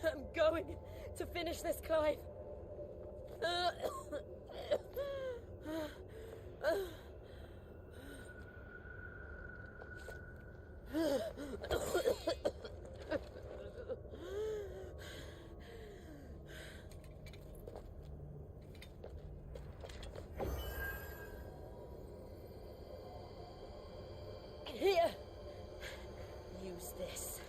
I'm going to finish this, Clive. Here. Use this.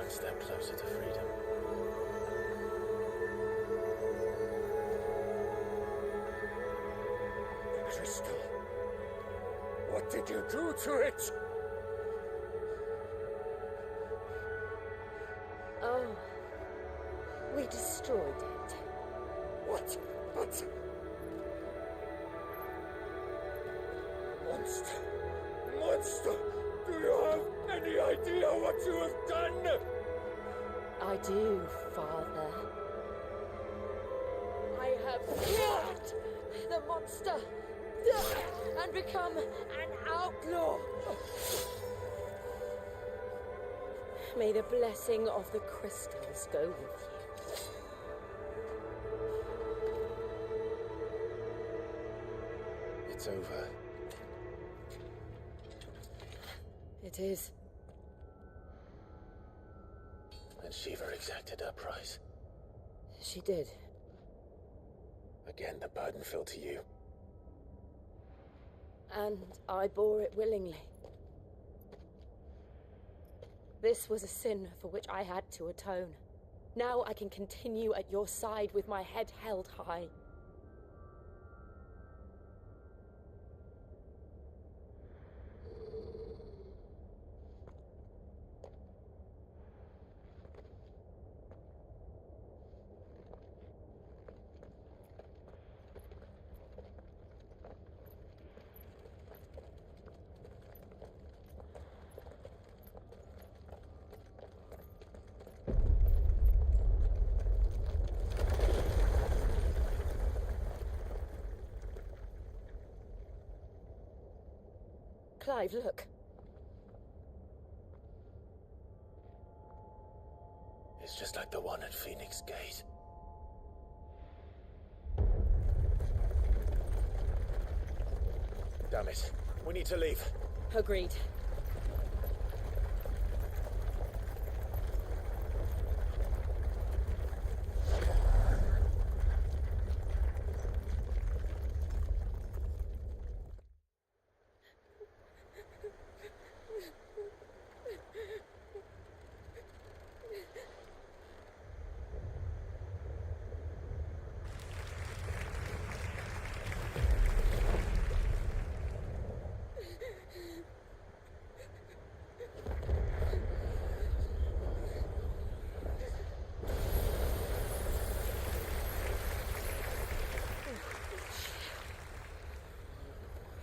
Step closer to freedom. The crystal. What did you do to it? Oh, we destroyed it. What? But... Monster! Monster! Do you have any idea what you have done? I do, Father. I have killed the monster and become an outlaw. May the blessing of the crystals go with you. It's over. It is. And Shiva exacted her price. She did. Again, the burden fell to you. And I bore it willingly. This was a sin for which I had to atone. Now I can continue at your side with my head held high. Clive, look. It's just like the one at Phoenix Gate. Damn it. We need to leave. Agreed.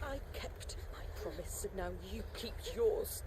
I kept my promise, and now you keep yours.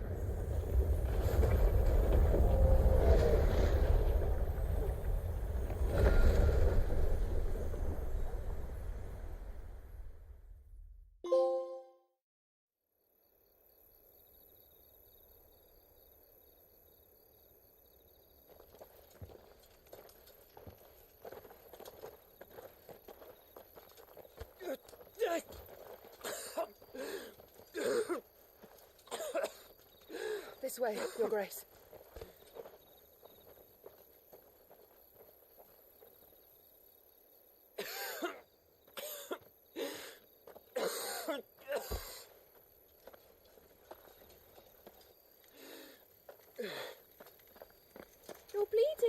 This way, Your Grace.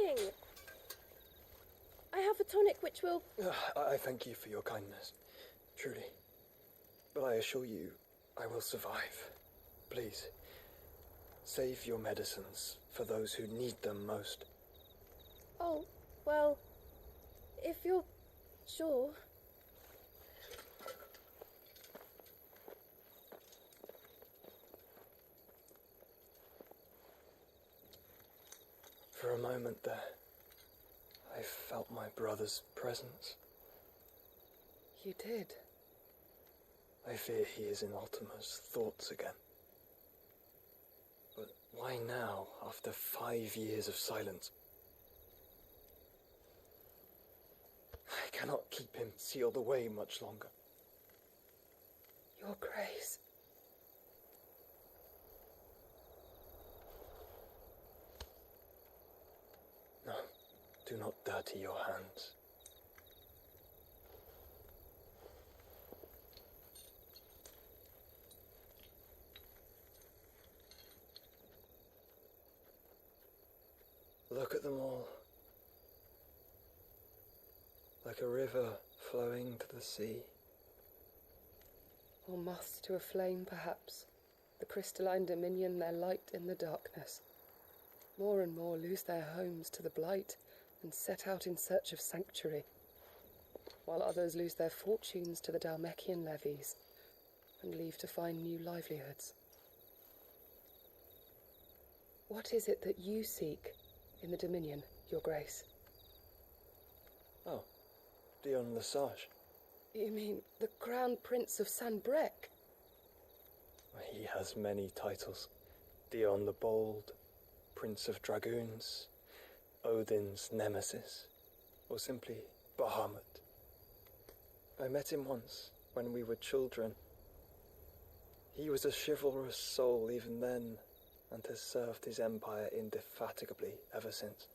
crying. I have a tonic which will... I thank you for your kindness, truly. But I assure you, I will survive. Please, save your medicines for those who need them most. Oh, well, if you're sure... For a moment there, I felt my brother's presence. You did? I fear he is in Ultima's thoughts again. But why now, after 5 years of silence? I cannot keep him sealed away much longer. Your Grace. No, do not dirty your hands. Look at them all. Like a river flowing to the sea. Or moths to a flame, perhaps. The crystalline dominion their light in the darkness. More and more lose their homes to the blight and set out in search of sanctuary, while others lose their fortunes to the Dhalmekian levies and leave to find new livelihoods. What is it that you seek in the Dominion, Your Grace? Oh, Dion Lesage. You mean the Crown Prince of Sanbrec? He has many titles. Dion the Bold, Prince of Dragoons, Odin's Nemesis, or simply Bahamut. I met him once, when we were children. He was a chivalrous soul even then, and has served his empire indefatigably ever since.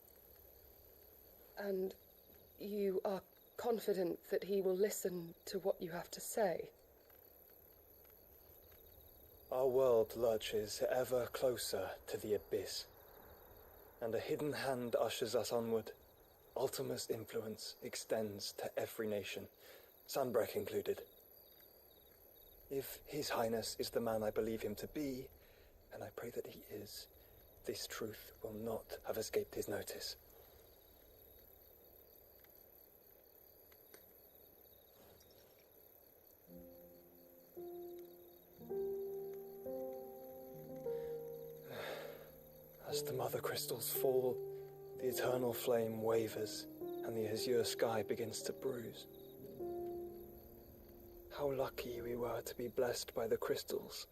And you are confident that he will listen to what you have to say? Our world lurches ever closer to the abyss, and a hidden hand ushers us onward. Ultima's influence extends to every nation, Sanbrec included. If His Highness is the man I believe him to be, and I pray that he is, this truth will not have escaped his notice. As the mother crystals fall, the eternal flame wavers, and the azure sky begins to bruise. How lucky we were to be blessed by the crystals,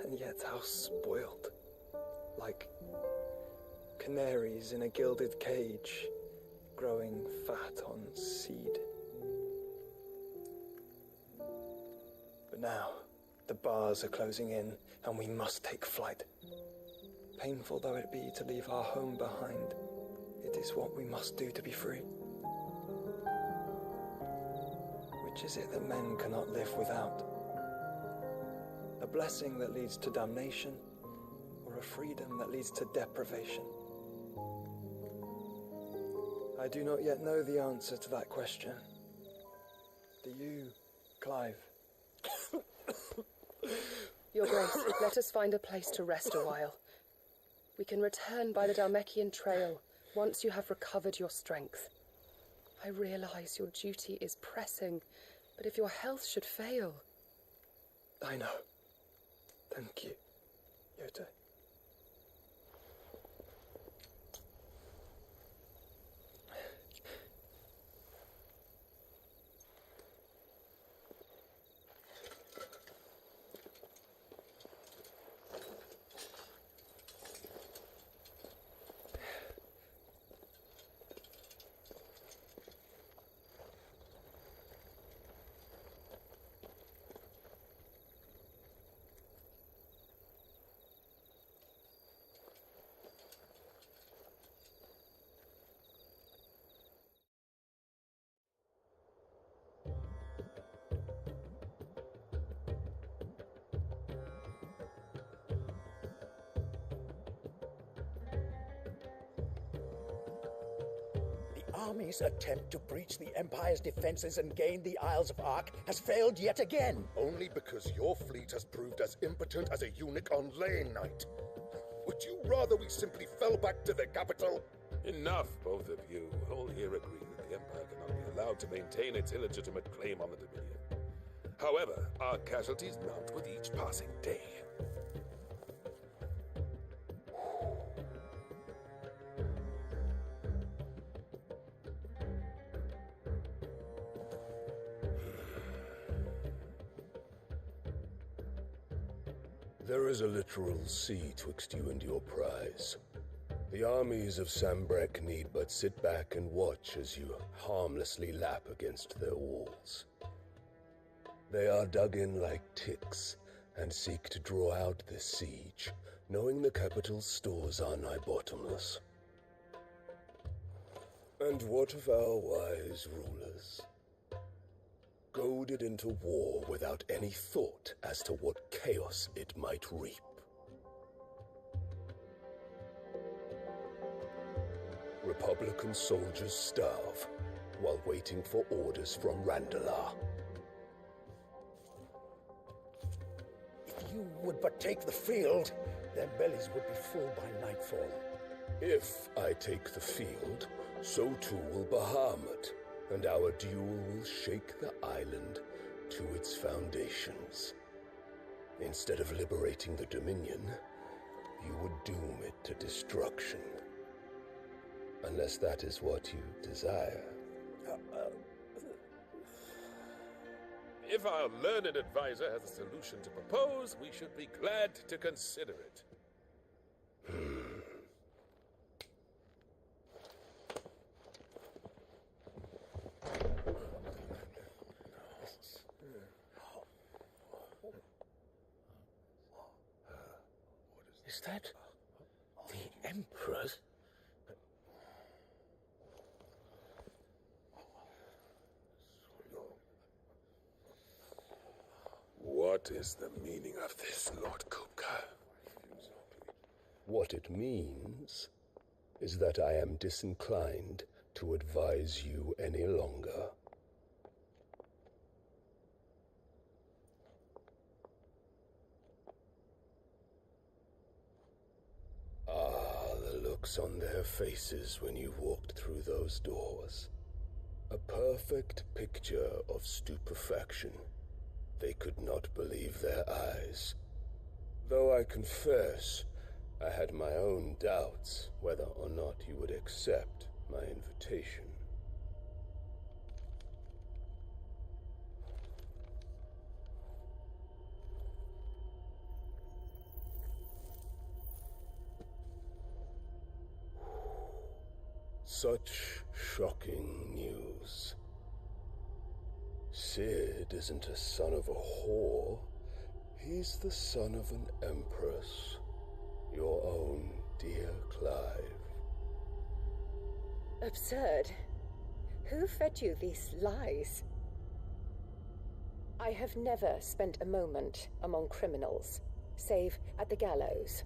and yet how spoiled. Like canaries in a gilded cage, growing fat on seed. But now, the bars are closing in, and we must take flight. Painful though it be to leave our home behind, it is what we must do to be free. Which is it that men cannot live without? A blessing that leads to damnation, or a freedom that leads to deprivation? I do not yet know the answer to that question. Do you, Clive? Your Grace, let us find a place to rest a while. We can return by the Dhalmekian trail once you have recovered your strength. I realize your duty is pressing, but if your health should fail... I know. Thank you, Yote. army's attempt to breach the Empire's defenses and gain the Isles of Ark has failed yet again. Only because your fleet has proved as impotent as a eunuch on lane night. Would you rather we simply fell back to the capital? Enough, both of you. All here agree that the Empire cannot be allowed to maintain its illegitimate claim on the Dominion. However, our casualties mount with each passing day. There is a literal sea twixt you and your prize. The armies of Sambrek need but sit back and watch as you harmlessly lap against their walls. They are dug in like ticks and seek to draw out this siege, knowing the capital's stores are nigh bottomless. And what of our wise rulers? Goaded into war without any thought as to what chaos it might reap. Republican soldiers starve while waiting for orders from Randalar. If you would but take the field, their bellies would be full by nightfall. If I take the field, so too will Bahamut, and our duel will shake the island to its foundations. Instead of liberating the Dominion, you would doom it to destruction. Unless that is what you desire. If our learned advisor has a solution to propose, we should be glad to consider it. Is that the Emperor's? What is the meaning of this, Lord Kupka? What it means is that I am disinclined to advise you any longer. The looks on their faces when you walked through those doors. A perfect picture of stupefaction. They could not believe their eyes. Though I confess, I had my own doubts whether or not you would accept my invitation. Such shocking news. Sid isn't a son of a whore. He's the son of an empress. Your own dear Clive. Absurd. Who fed you these lies? I have never spent a moment among criminals, save at the gallows.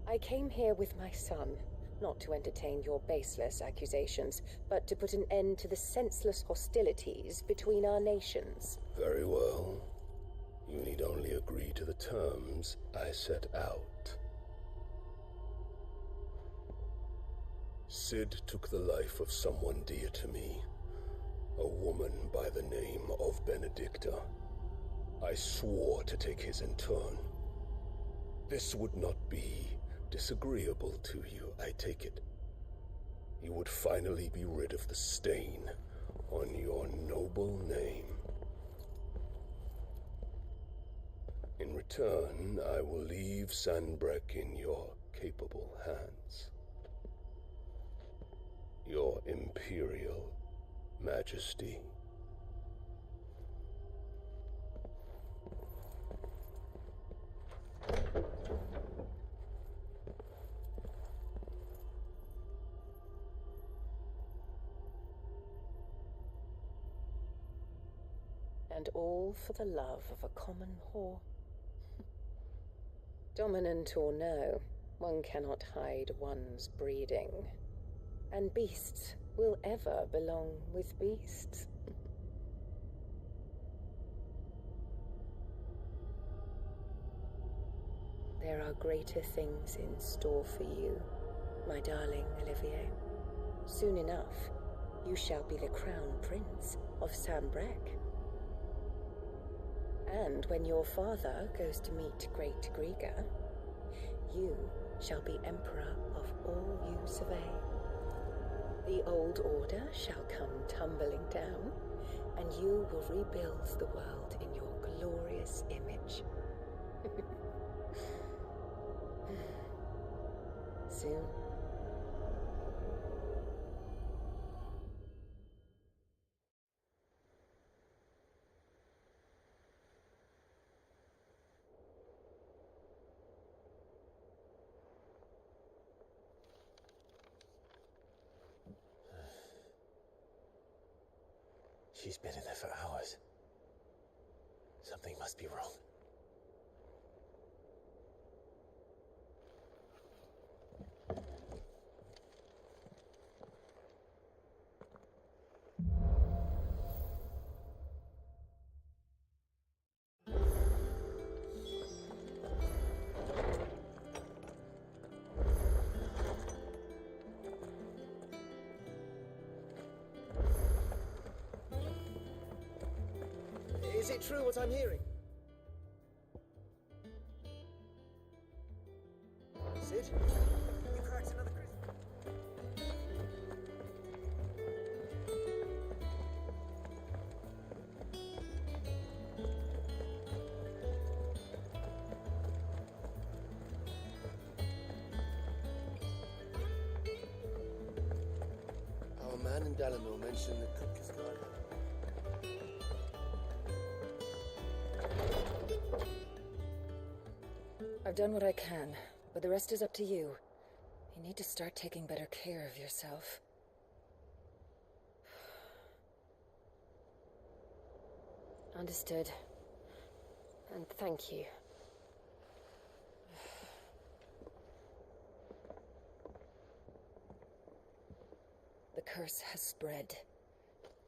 I came here with my son, not to entertain your baseless accusations, but to put an end to the senseless hostilities between our nations. Very well. You need only agree to the terms I set out. Sid took the life of someone dear to me, a woman by the name of Benedicta. I swore to take his in turn. This would not be disagreeable to you, I take it. You would finally be rid of the stain on your noble name. In return, I will leave Sanbrek in your capable hands. Your Imperial Majesty. And all for the love of a common whore. Dominant or no, one cannot hide one's breeding. And beasts will ever belong with beasts. There are greater things in store for you, my darling Olivier. Soon enough, you shall be the crown prince of Sambrec. And when your father goes to meet Great Griga, you shall be emperor of all you survey. The old order shall come tumbling down, and you will rebuild the world in your glorious image. Soon. She's been in there for hours. Something must be wrong. Is it true what I'm hearing? Sid? You cracked another crystal. Our man in Dalamo mentioned the cook is gone. I've done what I can, but the rest is up to you. You need to start taking better care of yourself. Understood. And thank you. The curse has spread.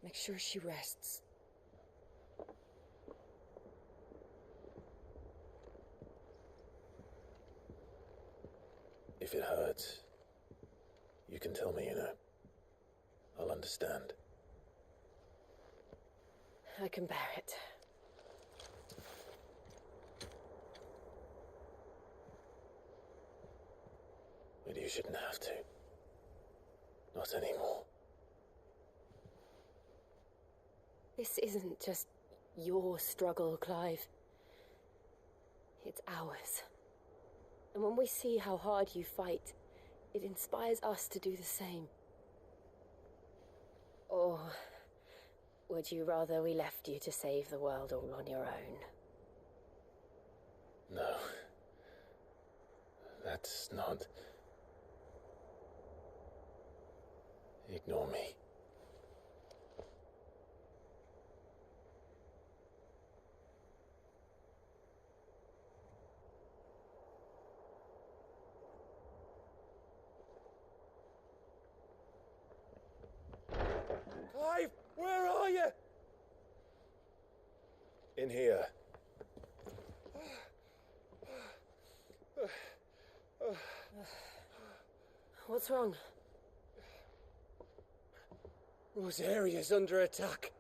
Make sure she rests. If it hurts, you can tell me, I'll understand. I can bear it. But you shouldn't have to. Not anymore. This isn't just your struggle, Clive. It's ours. And when we see how hard you fight, it inspires us to do the same. Or would you rather we left you to save the world all on your own? No. That's not... Ignore me. Clive, where are you? In here. What's wrong? Rosaria's under attack.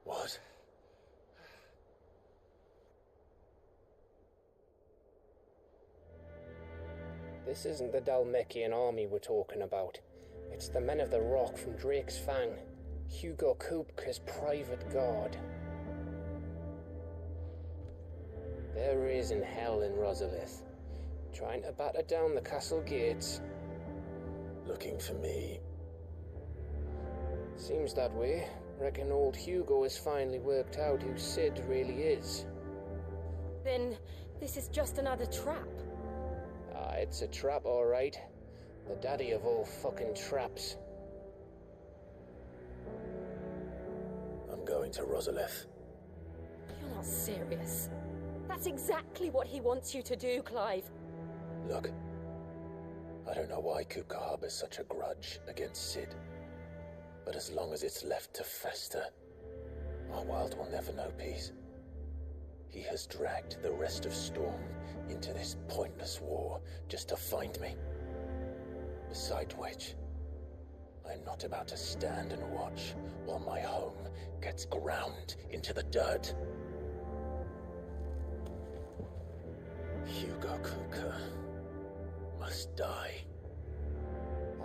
What? This isn't the Dalmekian army we're talking about. It's the men of the Rock from Drake's Fang. Hugo Kupka's private guard. There is in hell in Rosalith, trying to batter down the castle gates. Looking for me. Seems that way. Reckon old Hugo has finally worked out who Sid really is. Then this is just another trap. Ah, it's a trap, all right. The daddy of all fucking traps. I'm going to Rosalith. You're not serious. That's exactly what he wants you to do, Clive. Look, I don't know why Kupka harbors such a grudge against Sid, but as long as it's left to fester, our world will never know peace. He has dragged the rest of Storm into this pointless war just to find me. Beside which, I'm not about to stand and watch while my home gets ground into the dirt. Hugo Kupka must die.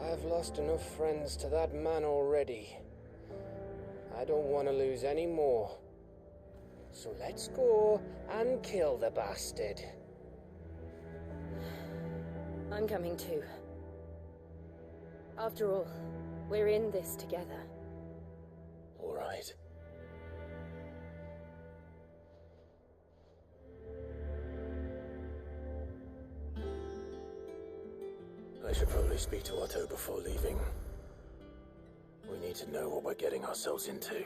I've lost enough friends to that man already. I don't want to lose any more. So let's go and kill the bastard. I'm coming too. After all, we're in this together. All right. I should probably speak to Otto before leaving. We need to know what we're getting ourselves into.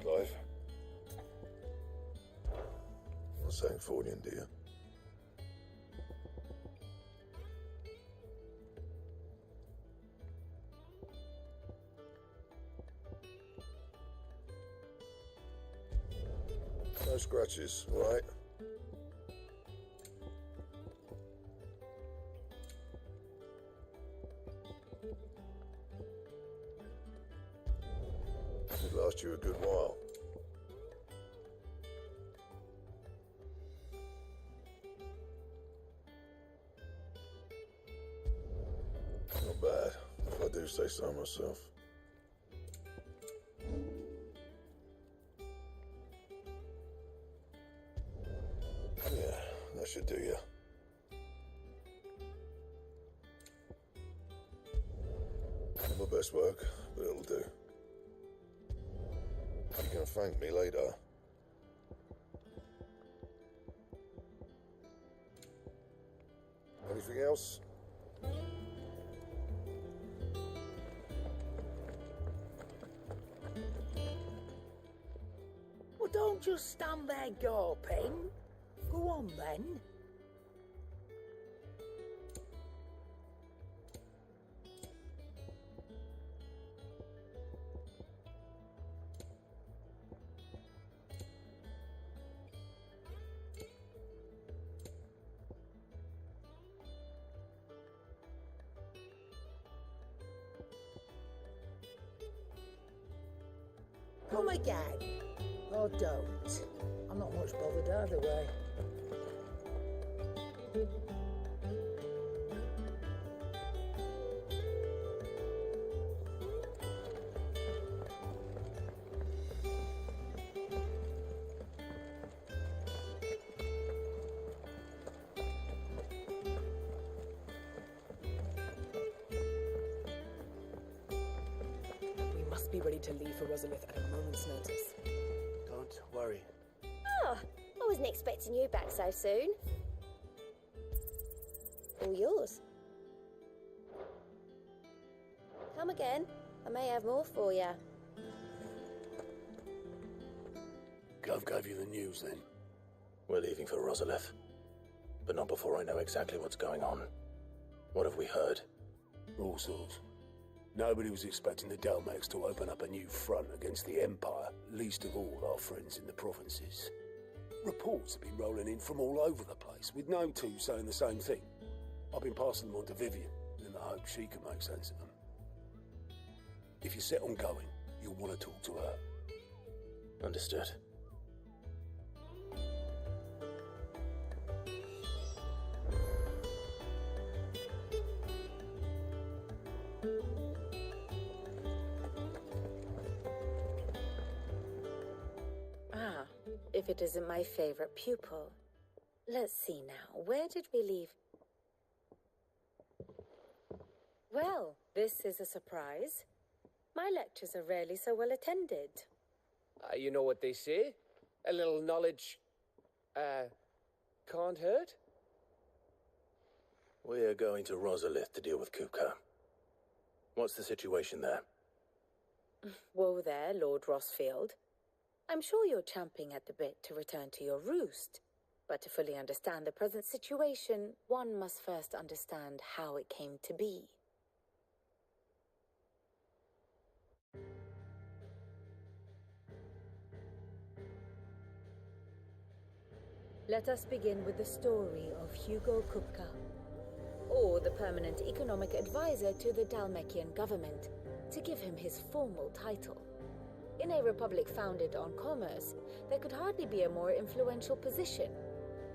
Clive? What's that for you, dear? No scratches, right? should last you a good while. Not bad, if I do say so myself. Yeah, that should do you. Not my best work, but it'll do. You can thank me later. Anything else? Well, don't just stand there gawping. Go on then. Come again. Or don't. I'm not much bothered either way. We must be ready to leave for Rosalith at a moment's notice. Don't worry. Oh, I wasn't expecting you back so soon. All yours. Come again. I may have more for you. Gov gave you the news then? We're leaving for Rosalith, but not before I know exactly what's going on. What have we heard? All sorts. Nobody was expecting the Dalmacs to open up a new front against the Empire, least of all our friends in the provinces. Reports have been rolling in from all over the place, with no two saying the same thing. I've been passing them on to Vivian, in the hope she can make sense of them. If you're set on going, you'll want to talk to her. Understood. Ah, if it isn't my favorite pupil. Let's see now, where did we leave? Well, this is a surprise. My lectures are rarely so well attended. You know what they say? A little knowledge, can't hurt? We're going to Rosalith to deal with Kupka. What's the situation there? Whoa there, Lord Rossfield. I'm sure you're champing at the bit to return to your roost. But to fully understand the present situation, one must first understand how it came to be. Let us begin with the story of Hugo Kupka, or the permanent economic advisor to the Dalmekian government, to give him his formal title. In a republic founded on commerce, there could hardly be a more influential position.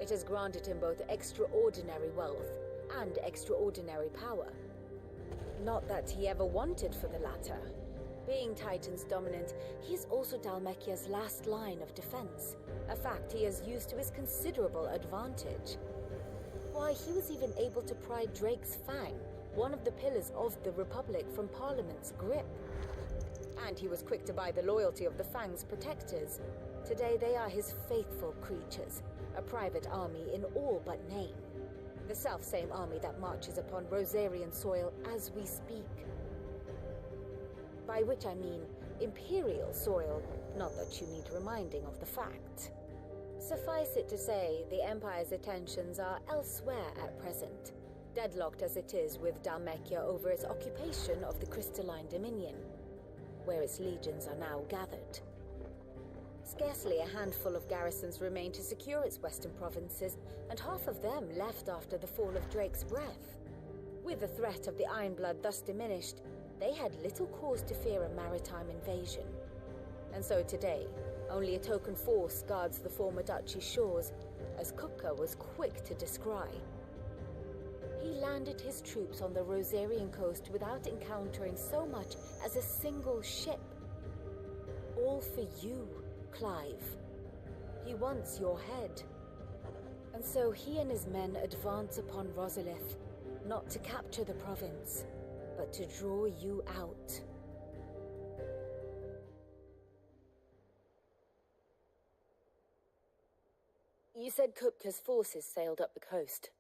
It has granted him both extraordinary wealth and extraordinary power. Not that he ever wanted for the latter. Being Titan's dominant, he is also Dalmekia's last line of defense, a fact he has used to his considerable advantage. Why, he was even able to pry Drake's Fang, one of the pillars of the Republic, from Parliament's grip. And he was quick to buy the loyalty of the Fang's protectors. Today they are his faithful creatures, a private army in all but name. The self-same army that marches upon Rosarian soil as we speak. By which I mean imperial soil, not that you need reminding of the fact. Suffice it to say, the Empire's attentions are elsewhere at present, deadlocked as it is with Dalmekia over its occupation of the Crystalline Dominion, where its legions are now gathered. Scarcely a handful of garrisons remain to secure its western provinces, and half of them left after the fall of Drake's Breath. With the threat of the Ironblood thus diminished, they had little cause to fear a maritime invasion. And so today, only a token force guards the former duchy's shores, as Kupka was quick to descry. He landed his troops on the Rosarian coast without encountering so much as a single ship. All for you, Clive. He wants your head. And so he and his men advance upon Rosalith, not to capture the province, but to draw you out. You said Kupka's forces sailed up the coast.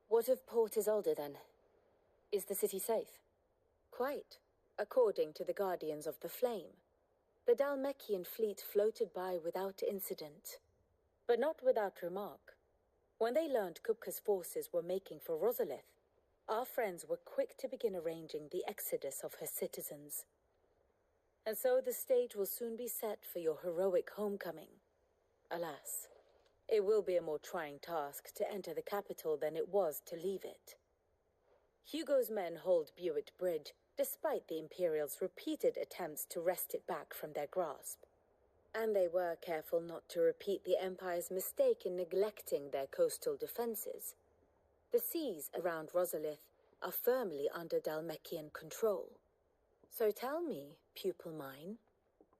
What of Port Isolde, then? Is the city safe? Quite, according to the Guardians of the Flame. The Dhalmekian fleet floated by without incident. But not without remark. When they learned Kupka's forces were making for Rosalith, our friends were quick to begin arranging the exodus of her citizens. And so the stage will soon be set for your heroic homecoming. Alas, it will be a more trying task to enter the capital than it was to leave it. Hugo's men hold Buet Bridge, despite the Imperials' repeated attempts to wrest it back from their grasp. And they were careful not to repeat the Empire's mistake in neglecting their coastal defenses. The seas around Rosalith are firmly under Dhalmekian control. So tell me, pupil mine,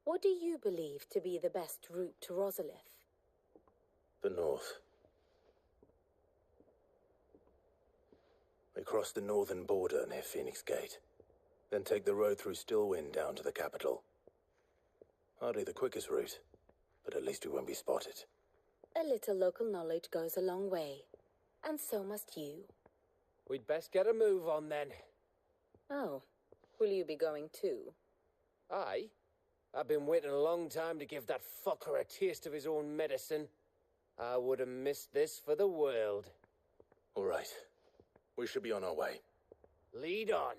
what do you believe to be the best route to Rosalith? The north. We cross the northern border near Phoenix Gate, then take the road through Stillwind down to the capital. Hardly the quickest route, but at least we won't be spotted. A little local knowledge goes a long way, and so must you. We'd best get a move on then. Oh, will you be going too? Aye. I've been waiting a long time to give that fucker a taste of his own medicine. I would have missed this for the world. All right. We should be on our way. Lead on.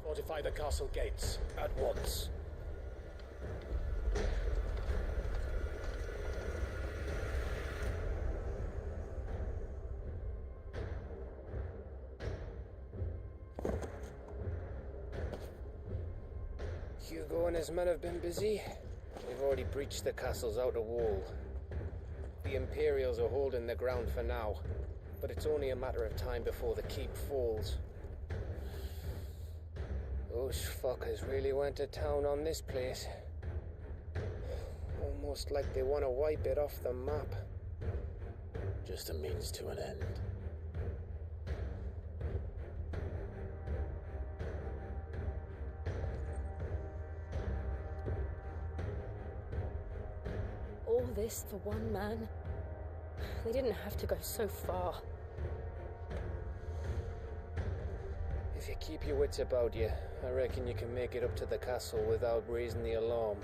Fortify the castle gates at once. Hugo and his men have been busy. They've already breached the castle's outer wall. The Imperials are holding the ground for now, but it's only a matter of time before the keep falls. Those fuckers really went to town on this place. Almost like they want to wipe it off the map. Just a means to an end. All this for one man? They didn't have to go so far. If you keep your wits about you, I reckon you can make it up to the castle without raising the alarm.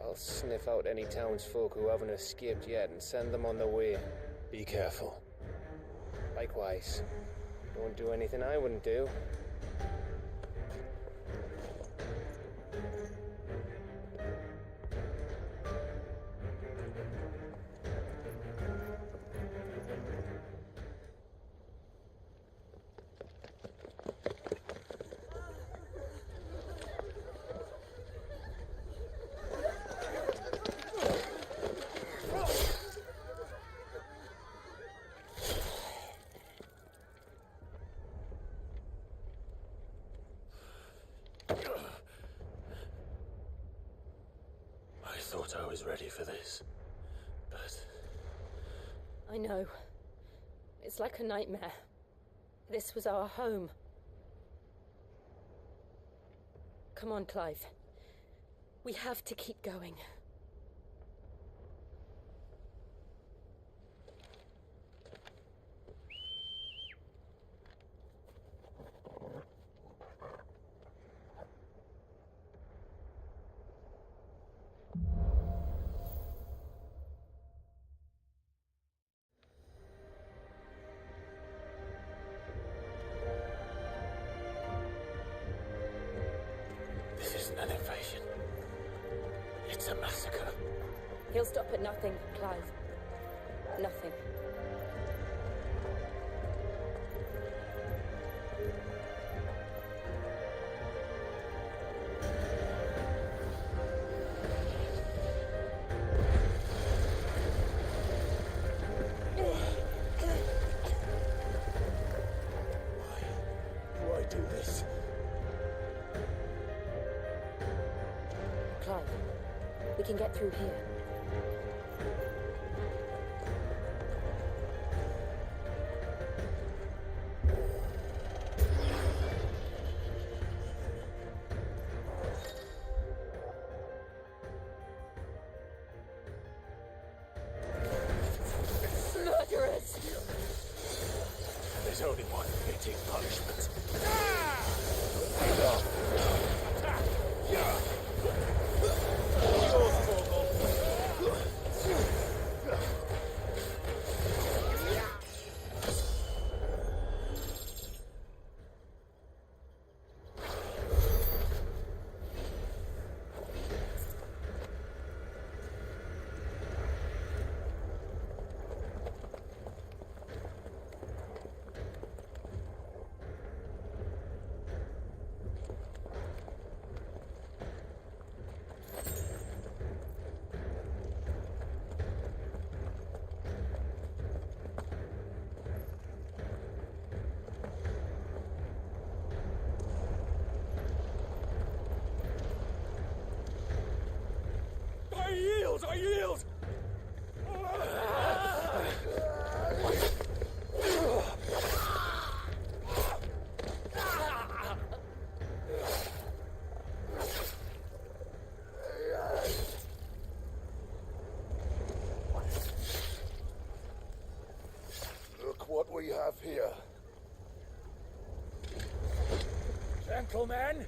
I'll sniff out any townsfolk who haven't escaped yet and send them on their way. Be careful. Likewise. Don't do anything I wouldn't do. I thought I was ready for this, but... I know. It's like a nightmare. This was our home. Come on, Clive. We have to keep going. This isn't an invasion. It's a massacre. He'll stop at nothing, Clive. Nothing. Why do this? Clive, we can get through here. Murderers! There's only one fitting punishment. I yield! Look what we have here. Gentlemen!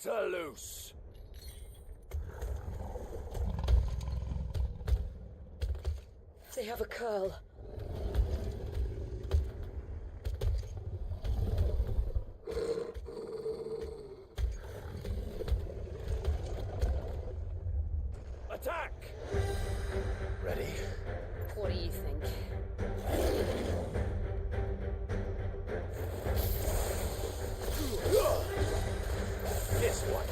Cut her loose! They have a curl. Attack! Ready? What do you think? This one.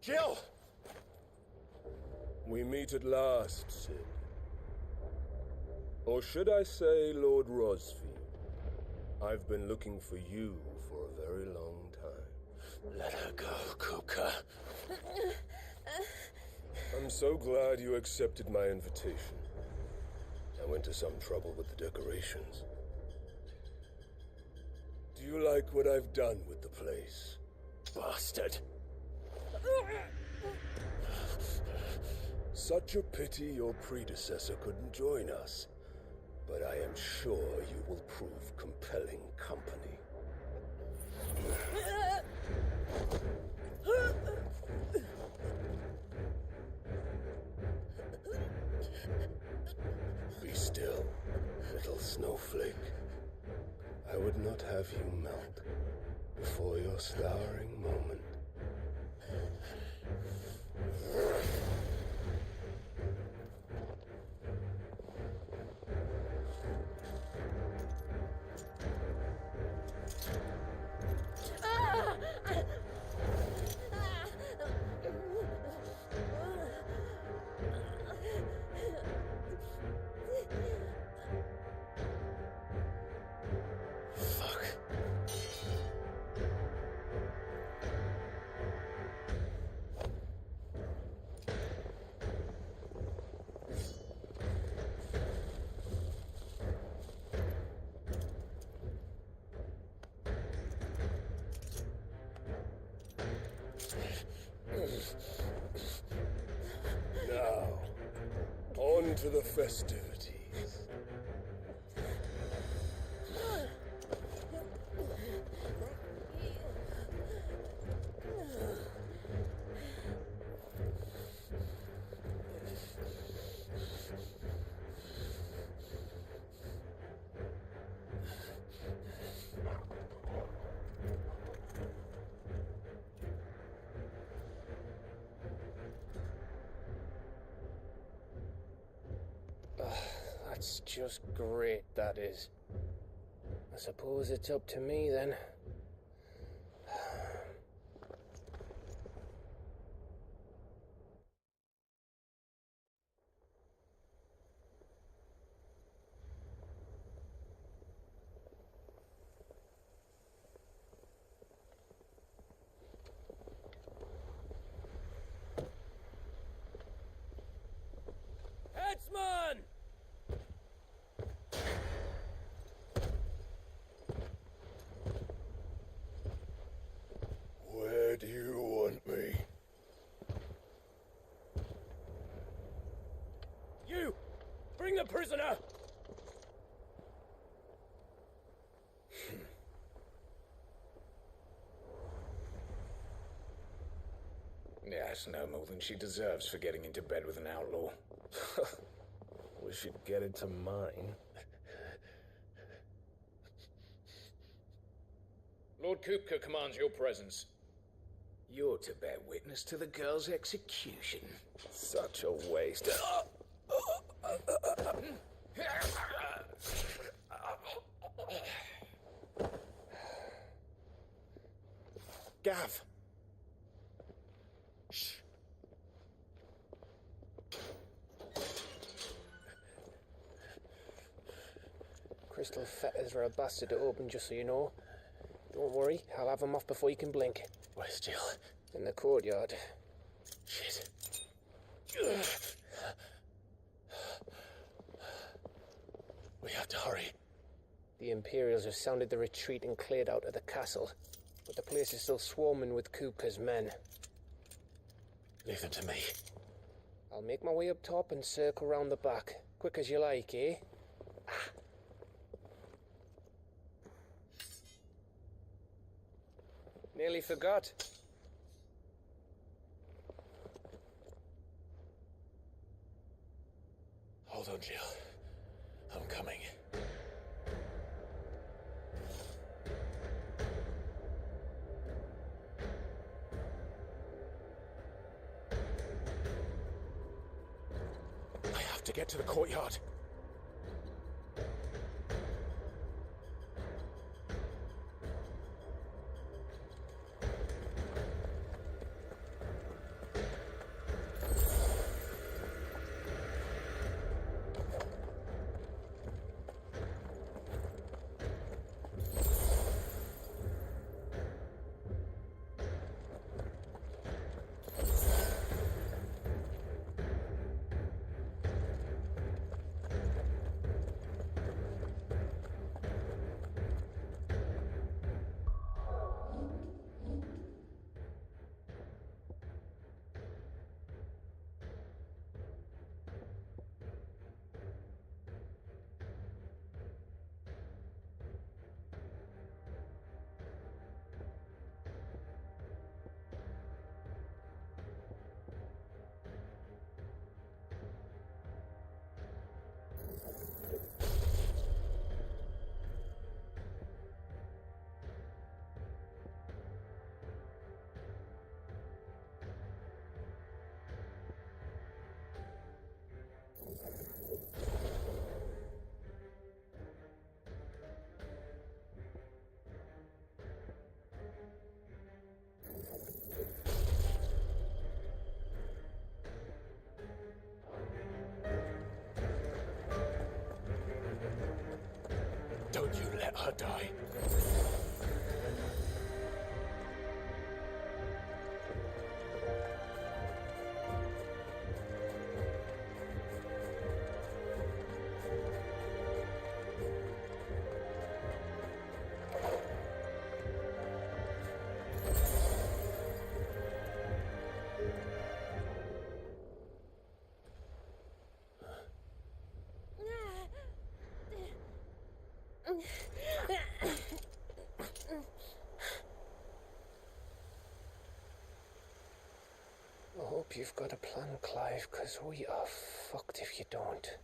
Jill! We meet at last, Sid. Or should I say, Lord Rosfield? I've been looking for you for a very long time. Let her go, Kuka. I'm so glad you accepted my invitation. I went to some trouble with the decorations. Do you like what I've done with the place? Bastard. Such a pity your predecessor couldn't join us. But I am sure you will prove compelling company. Be still, little snowflake. I would not have you melt before your starring moment. Now, on to the festivities. That's just great, that is. I suppose it's up to me then. Headsman! Where do you want me? You! Bring the prisoner! Yes, no more than she deserves for getting into bed with an outlaw. Wish she'd get into mine. Lord Kupka commands your presence. You're to bear witness to the girl's execution. Such a waste. Gav! Shh. Crystal fetters are a bastard to open, just so you know. Don't worry, I'll have them off before you can blink. Where's Jill? In the courtyard. Shit. We have to hurry. The Imperials have sounded the retreat and cleared out of the castle, but the place is still swarming with Kupka's men. Leave them to me. I'll make my way up top and circle round the back. Quick as you like, eh? Nearly forgot. Hold on, Jill. I'm coming. I have to get to the courtyard. Don't you let her die. I hope you've got a plan, Clive, because we are fucked if you don't.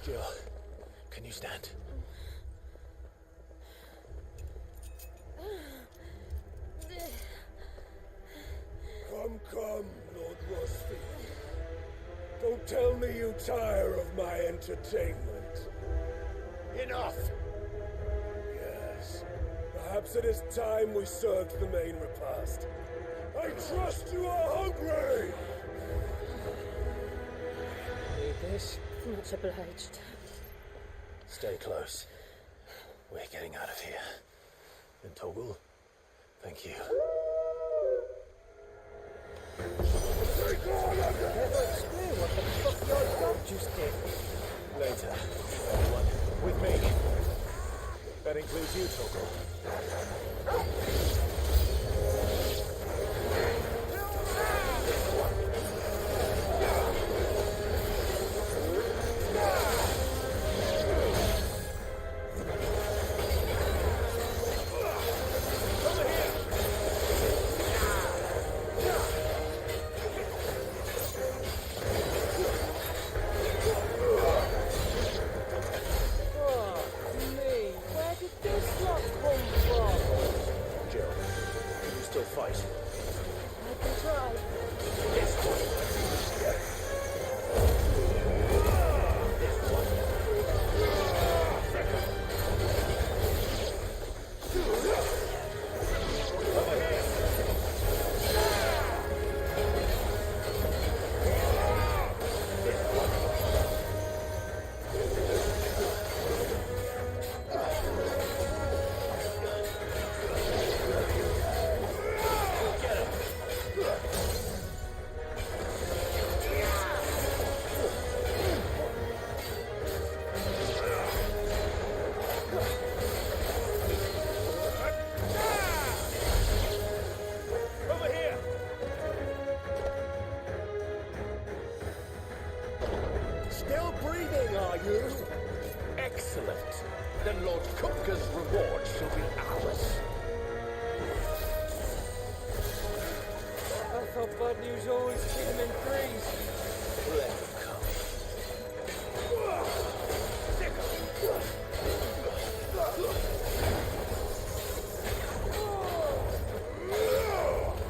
Jill, can you stand? Come, Lord Rosfield. Don't tell me you tire of my entertainment. Enough! Yes, perhaps it is time we served the main repast. I trust you are hungry! Need this? Much obliged. Stay close. We're getting out of here. And Toggle, thank you. What the fuck your dog just did? Later, everyone. With me. That includes you, Toggle. Excellent. Then Lord Kupka's reward shall be ours. I thought bad news always came in threes. Let them come.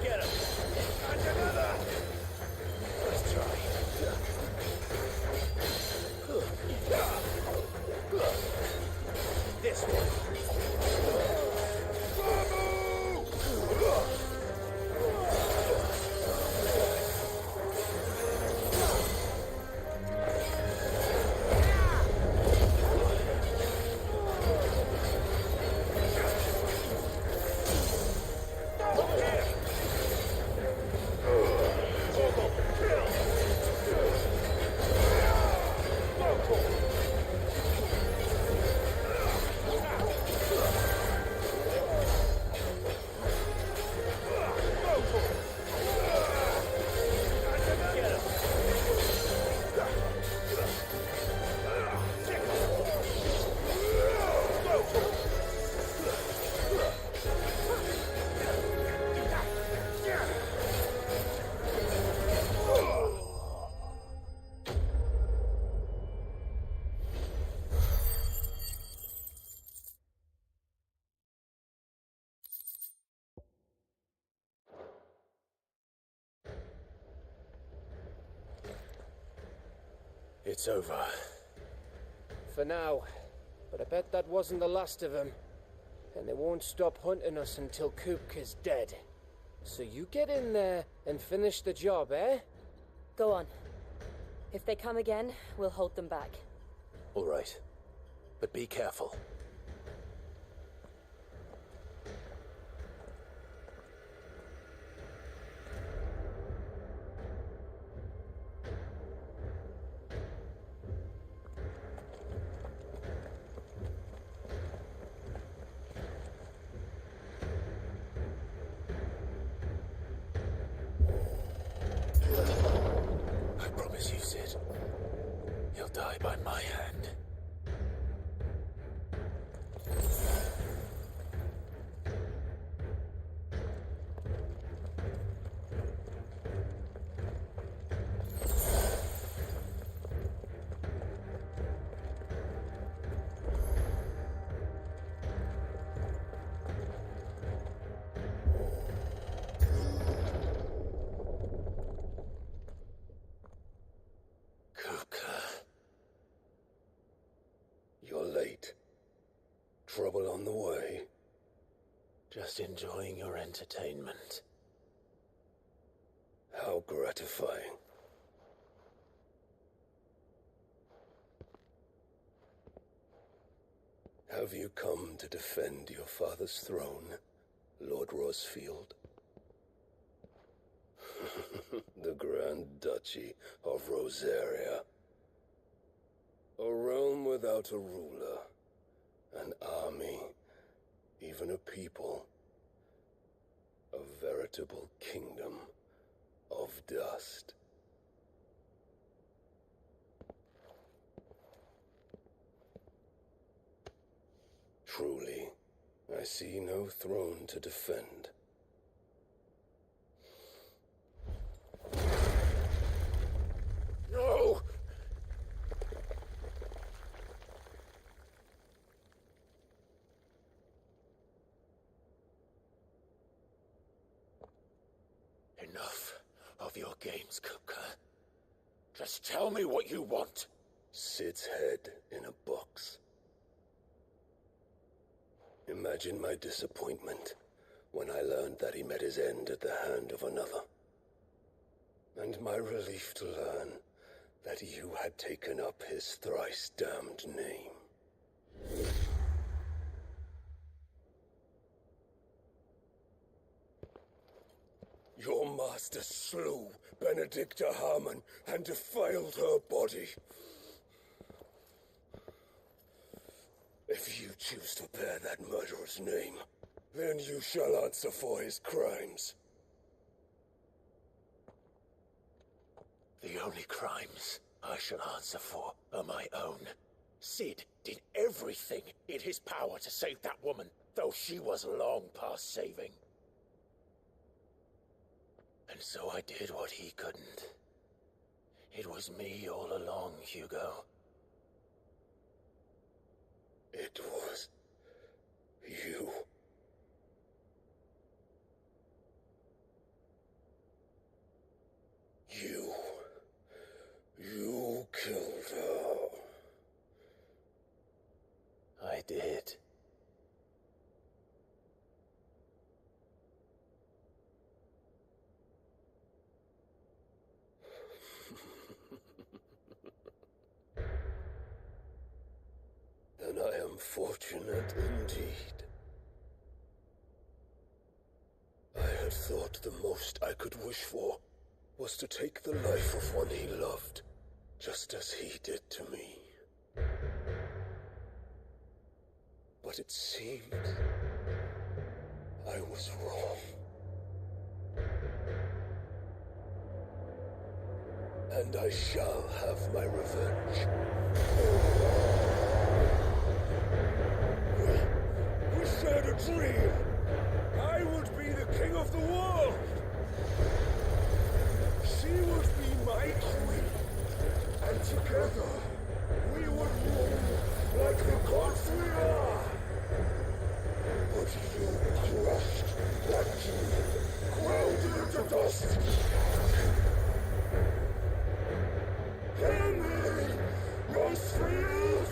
Get him! And another! Let's try. This one. It's over. For now. But I bet that wasn't the last of them. And they won't stop hunting us until Kupka's dead. So you get in there and finish the job, eh? Go on. If they come again, we'll hold them back. All right. But be careful. the way? Just enjoying your entertainment. How gratifying. Have you come to defend your father's throne, Lord Rosfield? The Grand Duchy of Rosaria. A realm without a ruler, an army, even a people. A veritable kingdom of dust. Truly, I see no throne to defend. No! Enough of your games, Cooker. Just tell me what you want. Sid's head in a box. Imagine my disappointment when I learned that he met his end at the hand of another. And my relief to learn that you had taken up his thrice damned name. Your master slew Benedicta Harmon and defiled her body. If you choose to bear that murderer's name, then you shall answer for his crimes. The only crimes I shall answer for are my own. Sid did everything in his power to save that woman, though she was long past saving. And so I did what he couldn't. It was me all along, Hugo. It was you. You killed her. I did. Then I am fortunate indeed. I had thought the most I could wish for was to take the life of one he loved, just as he did to me. But it seems I was wrong. And I shall have my revenge. We shared a dream. I would be the king of the world. She would be my queen. And together, we would rule like the gods we are. But you crushed that dream, ground it into dust. Hear me, Rosfield!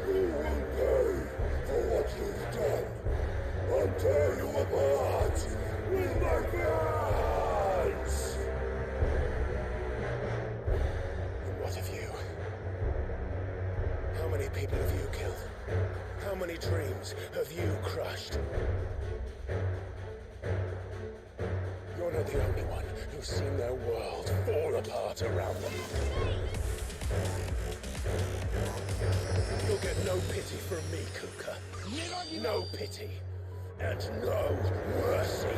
You will pay for what you've done. I'll tear you apart with my hands! And what of you? How many people have you killed? How many dreams have you crushed? You're not the only one who's seen their world fall apart around them. You'll get no pity from me, Kuka. No pity. And no mercy.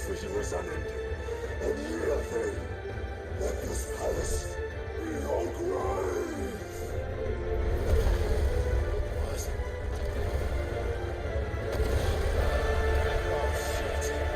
vision was unending. And you, Athena, let this palace be your grave! What? Oh, shit.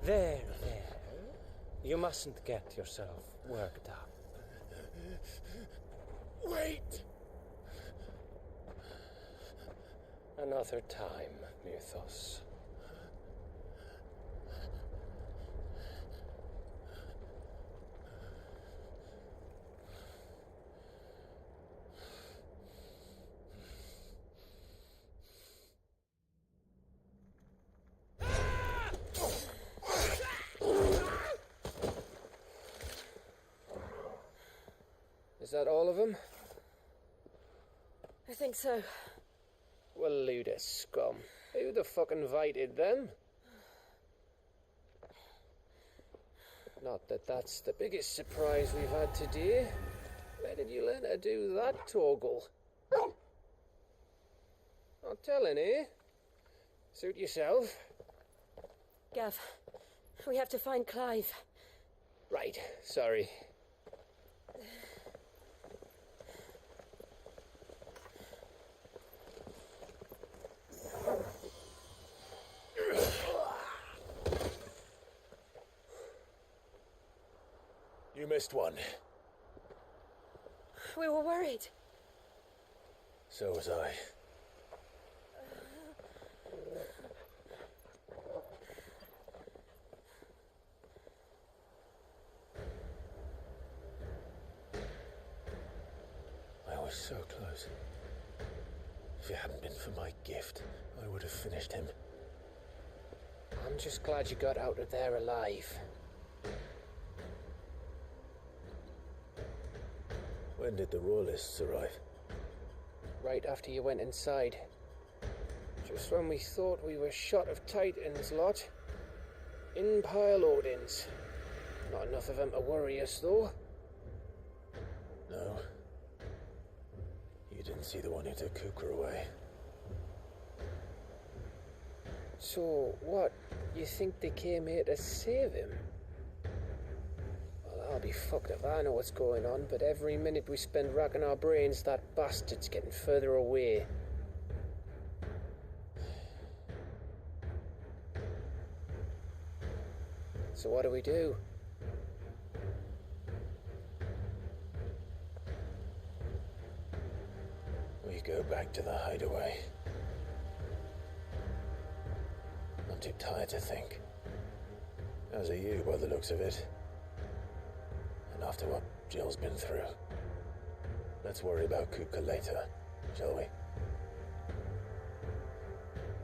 There. You mustn't get yourself worked up. Wait! Another time, Mythos. Is that all of them? I think so. Well, load of scum. Who the fuck invited them? Not that that's the biggest surprise we've had today. Where did you learn to do that, Torgal? Not telling, eh? Suit yourself. Gav, we have to find Clive. Right, sorry. You missed one. We were worried. So was I. I was so close. If it hadn't been for my gift, I would have finished him. I'm just glad you got out of there alive. When did the Royalists arrive? Right after you went inside. Just when we thought we were shot of Titans, lot. In pile Odins. Not enough of them to worry us, though. No. You didn't see the one who took Kukra away. So, what? You think they came here to save him? Well, I'll be fucked if I know what's going on, but every minute we spend racking our brains, that bastard's getting further away. So what do we do? We go back to the hideaway. I'm too tired to think. As are you, by the looks of it. And after what Jill's been through. Let's worry about Kuka later, shall we?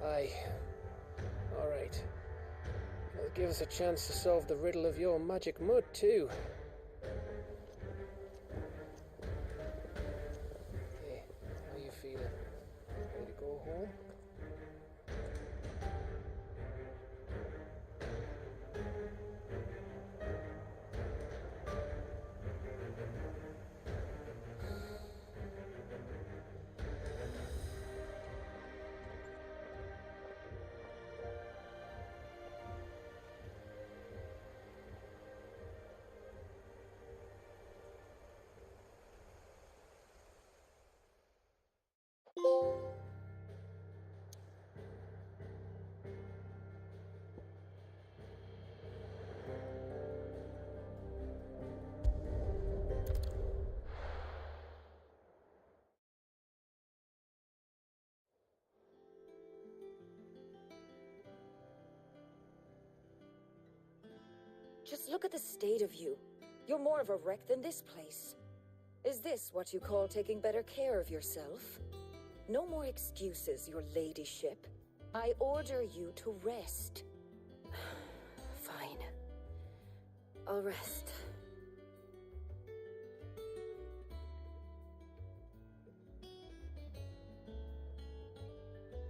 Aye. All right. It'll give us a chance to solve the riddle of your magic mud, too. Hey, how you feeling? Ready to go home? Just look at the state of you. You're more of a wreck than this place. Is this what you call taking better care of yourself? No more excuses, your ladyship. I order you to rest. Fine. I'll rest.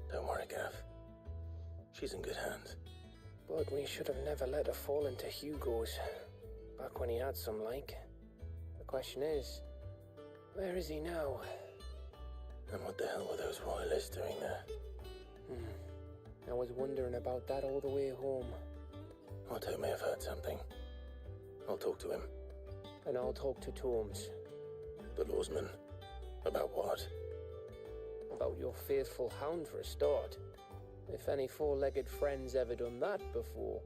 Don't worry, Gav. She's in good hands. But we should have never let her fall into Hugo's. Back when he had some like. The question is, where is he now? And what the hell were those royalists doing there? I was wondering about that all the way home. Otto may have heard something. I'll talk to him. And I'll talk to Torms. The lawsman? About what? About your faithful hound for a start. If any four-legged friend's ever done that before.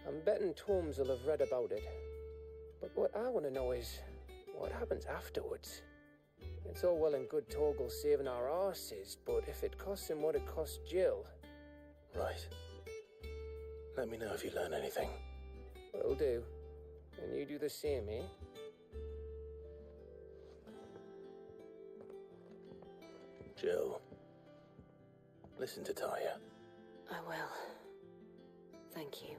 I'm betting Torms will have read about it. But what I want to know is, what happens afterwards? It's all well and good Torgal saving our arses, but if it costs him what it cost Jill... Right. Let me know if you learn anything. Will do. And you do the same, eh? Jill, listen to Taya. I will. Thank you.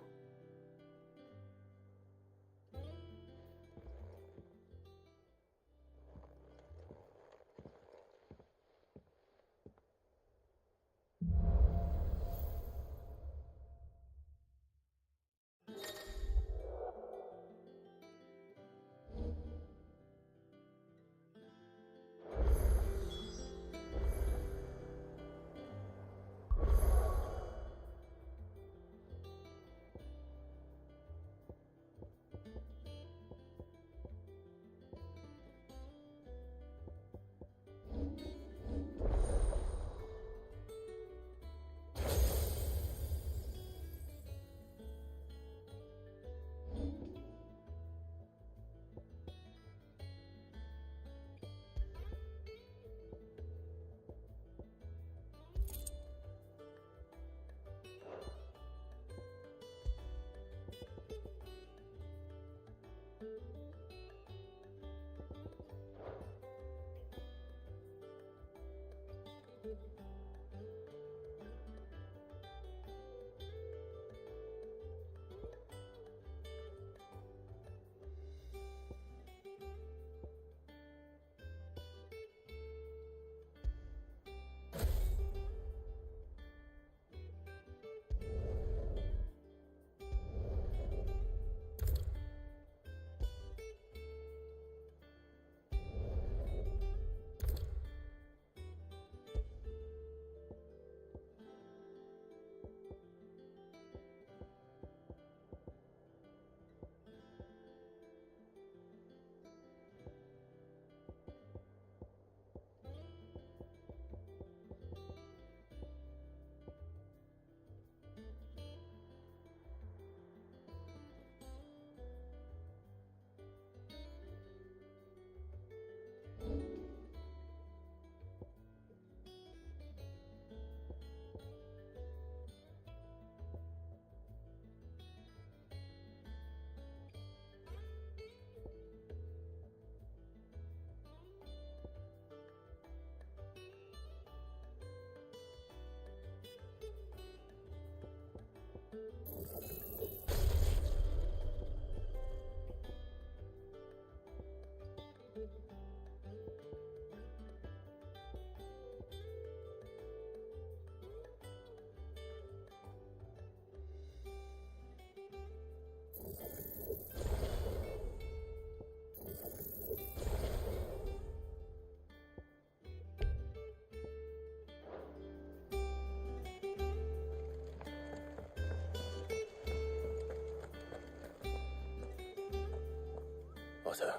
Otto,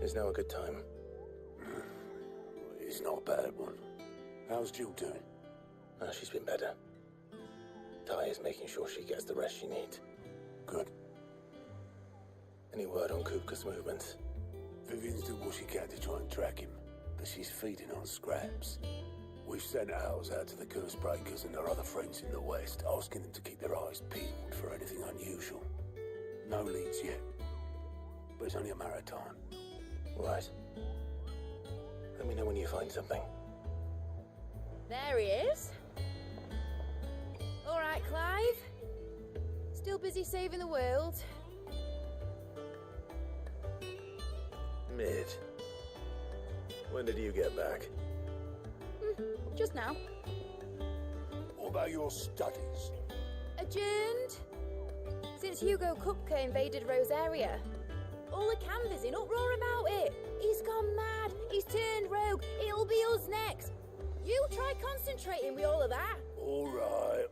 is now a good time? It's not a bad one. How's Jill doing? She's been better. Ty is making sure she gets the rest she needs. Good. Any word on Kupka's movements? Vivian's doing what she can to try and track him, but she's feeding on scraps. We've sent ours out to the Cursebreakers and their other friends in the West, asking them to keep their eyes peeled for anything unusual. No leads yet, but it's only a matter of time. Right. Let me know when you find something. There he is. All right, Clive. Still busy saving the world? Mid. When did you get back? Just now. What about your studies? Adjourned. Since Hugo Kupka invaded Rosaria. All the canvassers in uproar about it. He's gone mad. He's turned rogue. It'll be us next. You try concentrating with all of that. All right.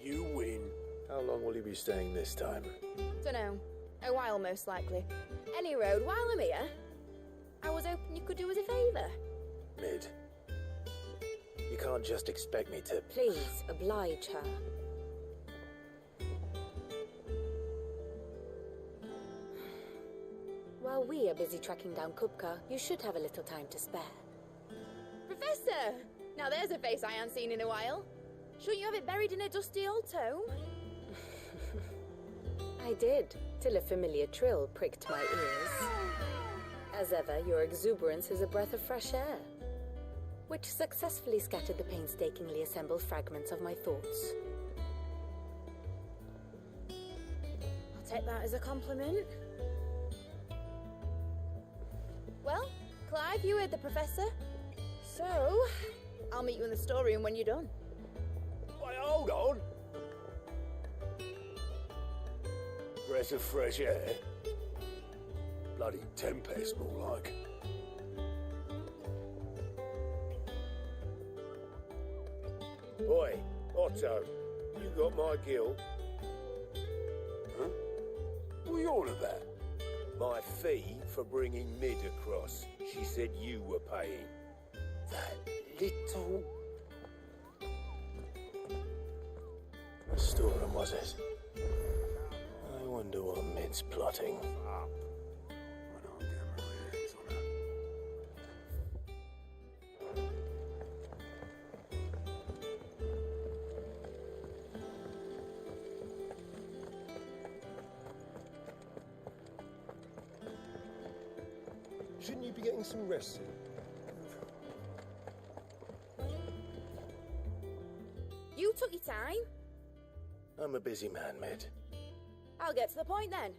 You win. How long will you be staying this time? Dunno. A while, most likely. Any road, while I'm here, I was hoping you could do us a favour. Mid. You can't just expect me to... Please, oblige her. While we are busy tracking down Kupka, you should have a little time to spare. Professor! Now there's a face I haven't seen in a while. Shouldn't you have it buried in a dusty old tome? I did, till a familiar trill pricked my ears. As ever, your exuberance is a breath of fresh air, which successfully scattered the painstakingly assembled fragments of my thoughts. I'll take that as a compliment. Well, Clive, you heard the professor. So, I'll meet you in the storeroom when you're done. Wait, hold on! Breath of fresh air? Bloody tempest, more like. Oi, Otto, you got my guilt? Huh? What are you on about? My fee for bringing Mid across. She said you were paying. That little... A storeroom, was it? I wonder what Mid's plotting. Shouldn't you be getting some rest soon? You took your time. I'm a busy man, Mid. I'll get to the point then.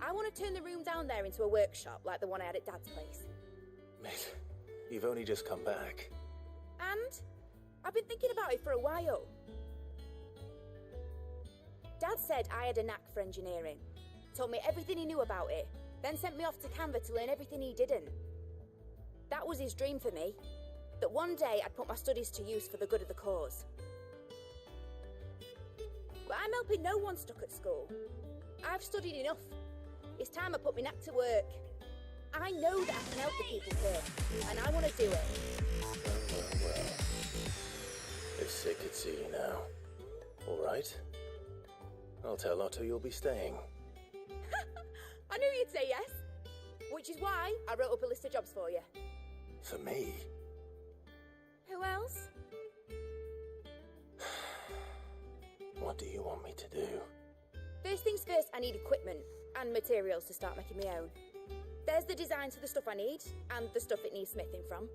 I want to turn the room down there into a workshop like the one I had at Dad's place. Mid, you've only just come back. And I've been thinking about it for a while. Dad said I had a knack for engineering. Told me everything he knew about it. Then sent me off to Canva to learn everything he didn't. That was his dream for me. That one day I'd put my studies to use for the good of the cause. But I'm helping no one stuck at school. I've studied enough. It's time I put my knack to work. I know that I can help the people here, and I want to do it. Well. If Sid could see you now. All right. I'll tell Otto you'll be staying. I knew you'd say yes. Which is why I wrote up a list of jobs for you. For me? Who else? What do you want me to do? First things first, I need equipment and materials to start making my own. There's the designs for the stuff I need and the stuff it needs smithing from.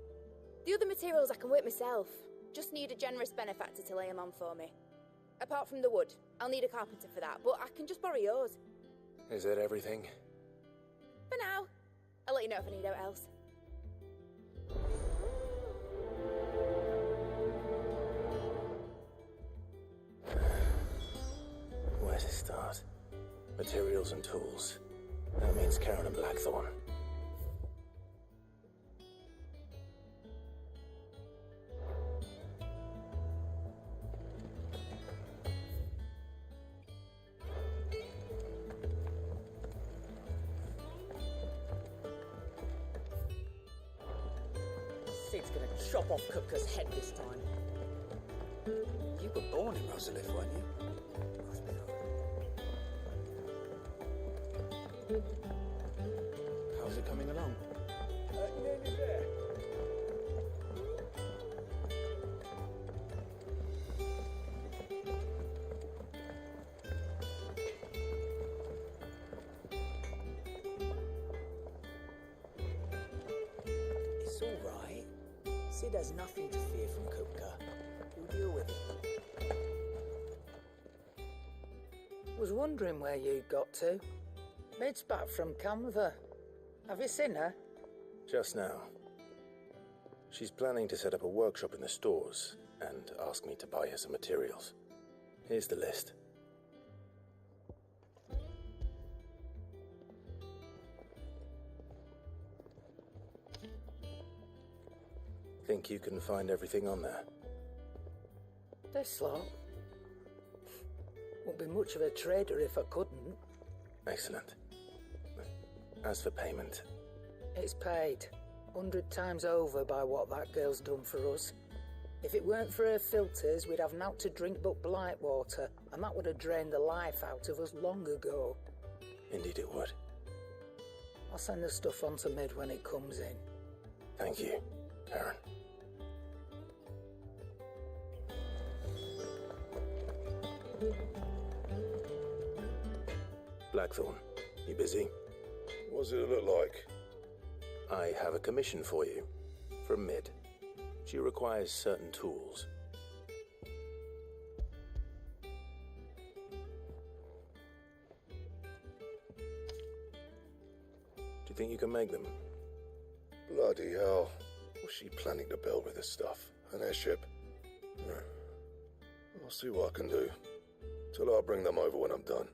The other materials I can work myself. Just need a generous benefactor to lay them on for me. Apart from the wood, I'll need a carpenter for that, but I can just borrow yours. Is that everything? For now. I'll let you know if I need out else. Where to start? Materials and tools. That means Karen and Blackthorn. Sid's gonna chop off Kupka's head this time. You were born in Rosalith, weren't you? How's it coming along? Nearly there. It's all right. Sid has nothing to fear from Kupka. We'll deal with it. Was wondering where you got to. Mid's back from Canva. Have you seen her? Just now. She's planning to set up a workshop in the stores and ask me to buy her some materials. Here's the list. Think you can find everything on there? This lot. Won't be much of a trader if I couldn't. Excellent. As for payment... It's paid 100 times over by what that girl's done for us. If it weren't for her filters, we'd have naught to drink but blight water, and that would have drained the life out of us long ago. Indeed it would. I'll send the stuff on to Mid when it comes in. Thank you, Aaron. Blackthorn, you busy? What does it look like? I have a commission for you. From Mid. She requires certain tools. Do you think you can make them? Bloody hell. What's she planning to build with this stuff? An airship? I'll see what I can do. Till I'll bring them over when I'm done.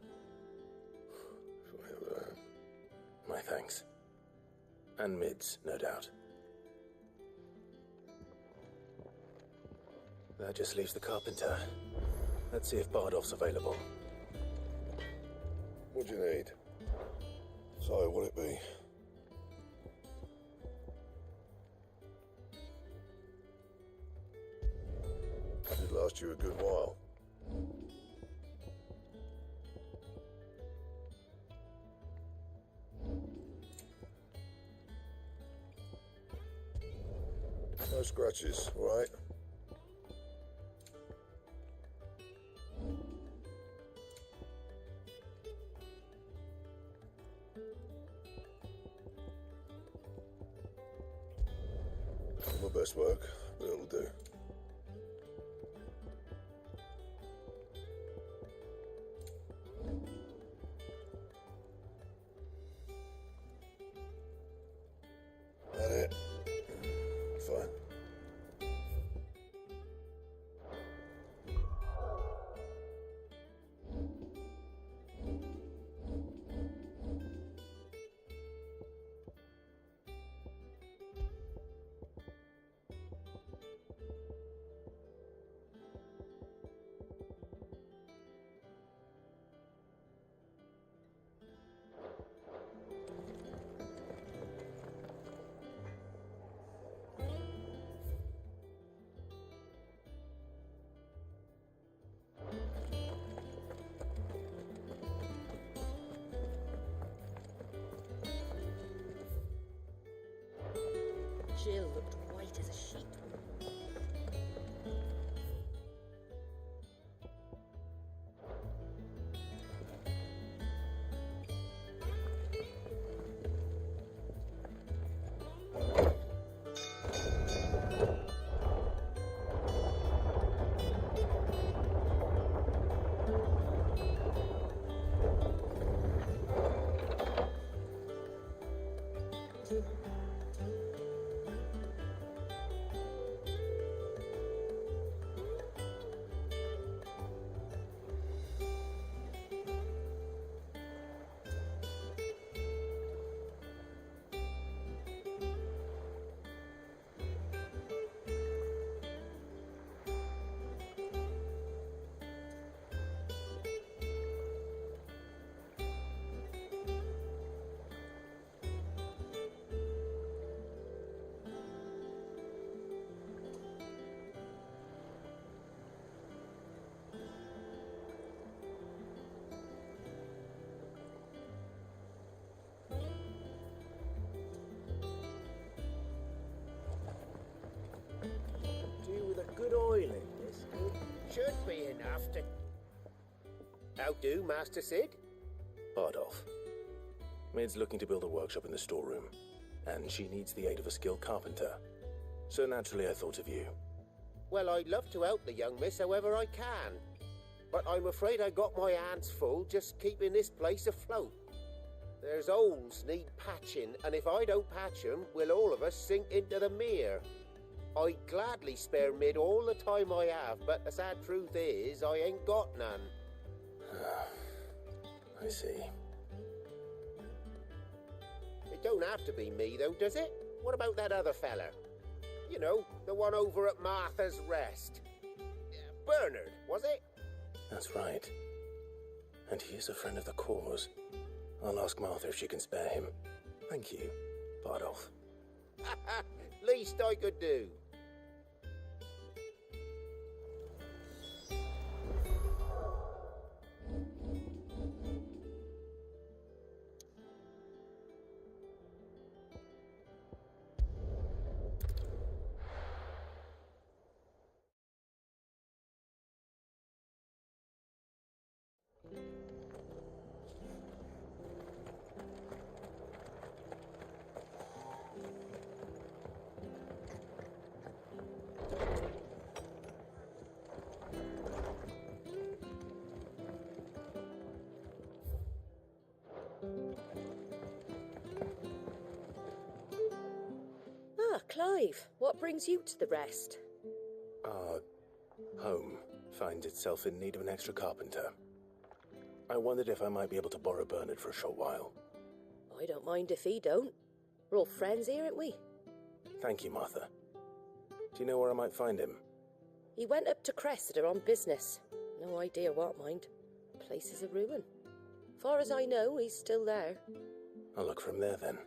My thanks. And Mid's, no doubt. That just leaves the carpenter. Let's see if Bardolph's available. What do you need? So, what'll it be? It'd last you a good while. No scratches, all right? Not my best work, but it'll do. That it? Fine. Jill looked white as a sheet. Good oil in this. Should be enough to... How do, Master Sid? Bardolph. Mid's looking to build a workshop in the storeroom, and she needs the aid of a skilled carpenter. So naturally I thought of you. Well, I'd love to help the young miss however I can. But I'm afraid I got my hands full just keeping this place afloat. There's holes need patching, and if I don't patch them, we'll all of us sink into the mere. I'd gladly spare Mid all the time I have, but the sad truth is, I ain't got none. I see. It don't have to be me, though, does it? What about that other fella? You know, the one over at Martha's Rest. Bernard, was it? That's right. And he is a friend of the cause. I'll ask Martha if she can spare him. Thank you, Bardolph. Least I could do. Clive, what brings you to the rest? Our home finds itself in need of an extra carpenter. I wondered if I might be able to borrow Bernard for a short while. I don't mind if he don't. We're all friends here, aren't we? Thank you, Martha. Do you know where I might find him? He went up to Cressida on business. No idea what, mind. Place is a ruin. Far as I know, he's still there. I'll look from there then.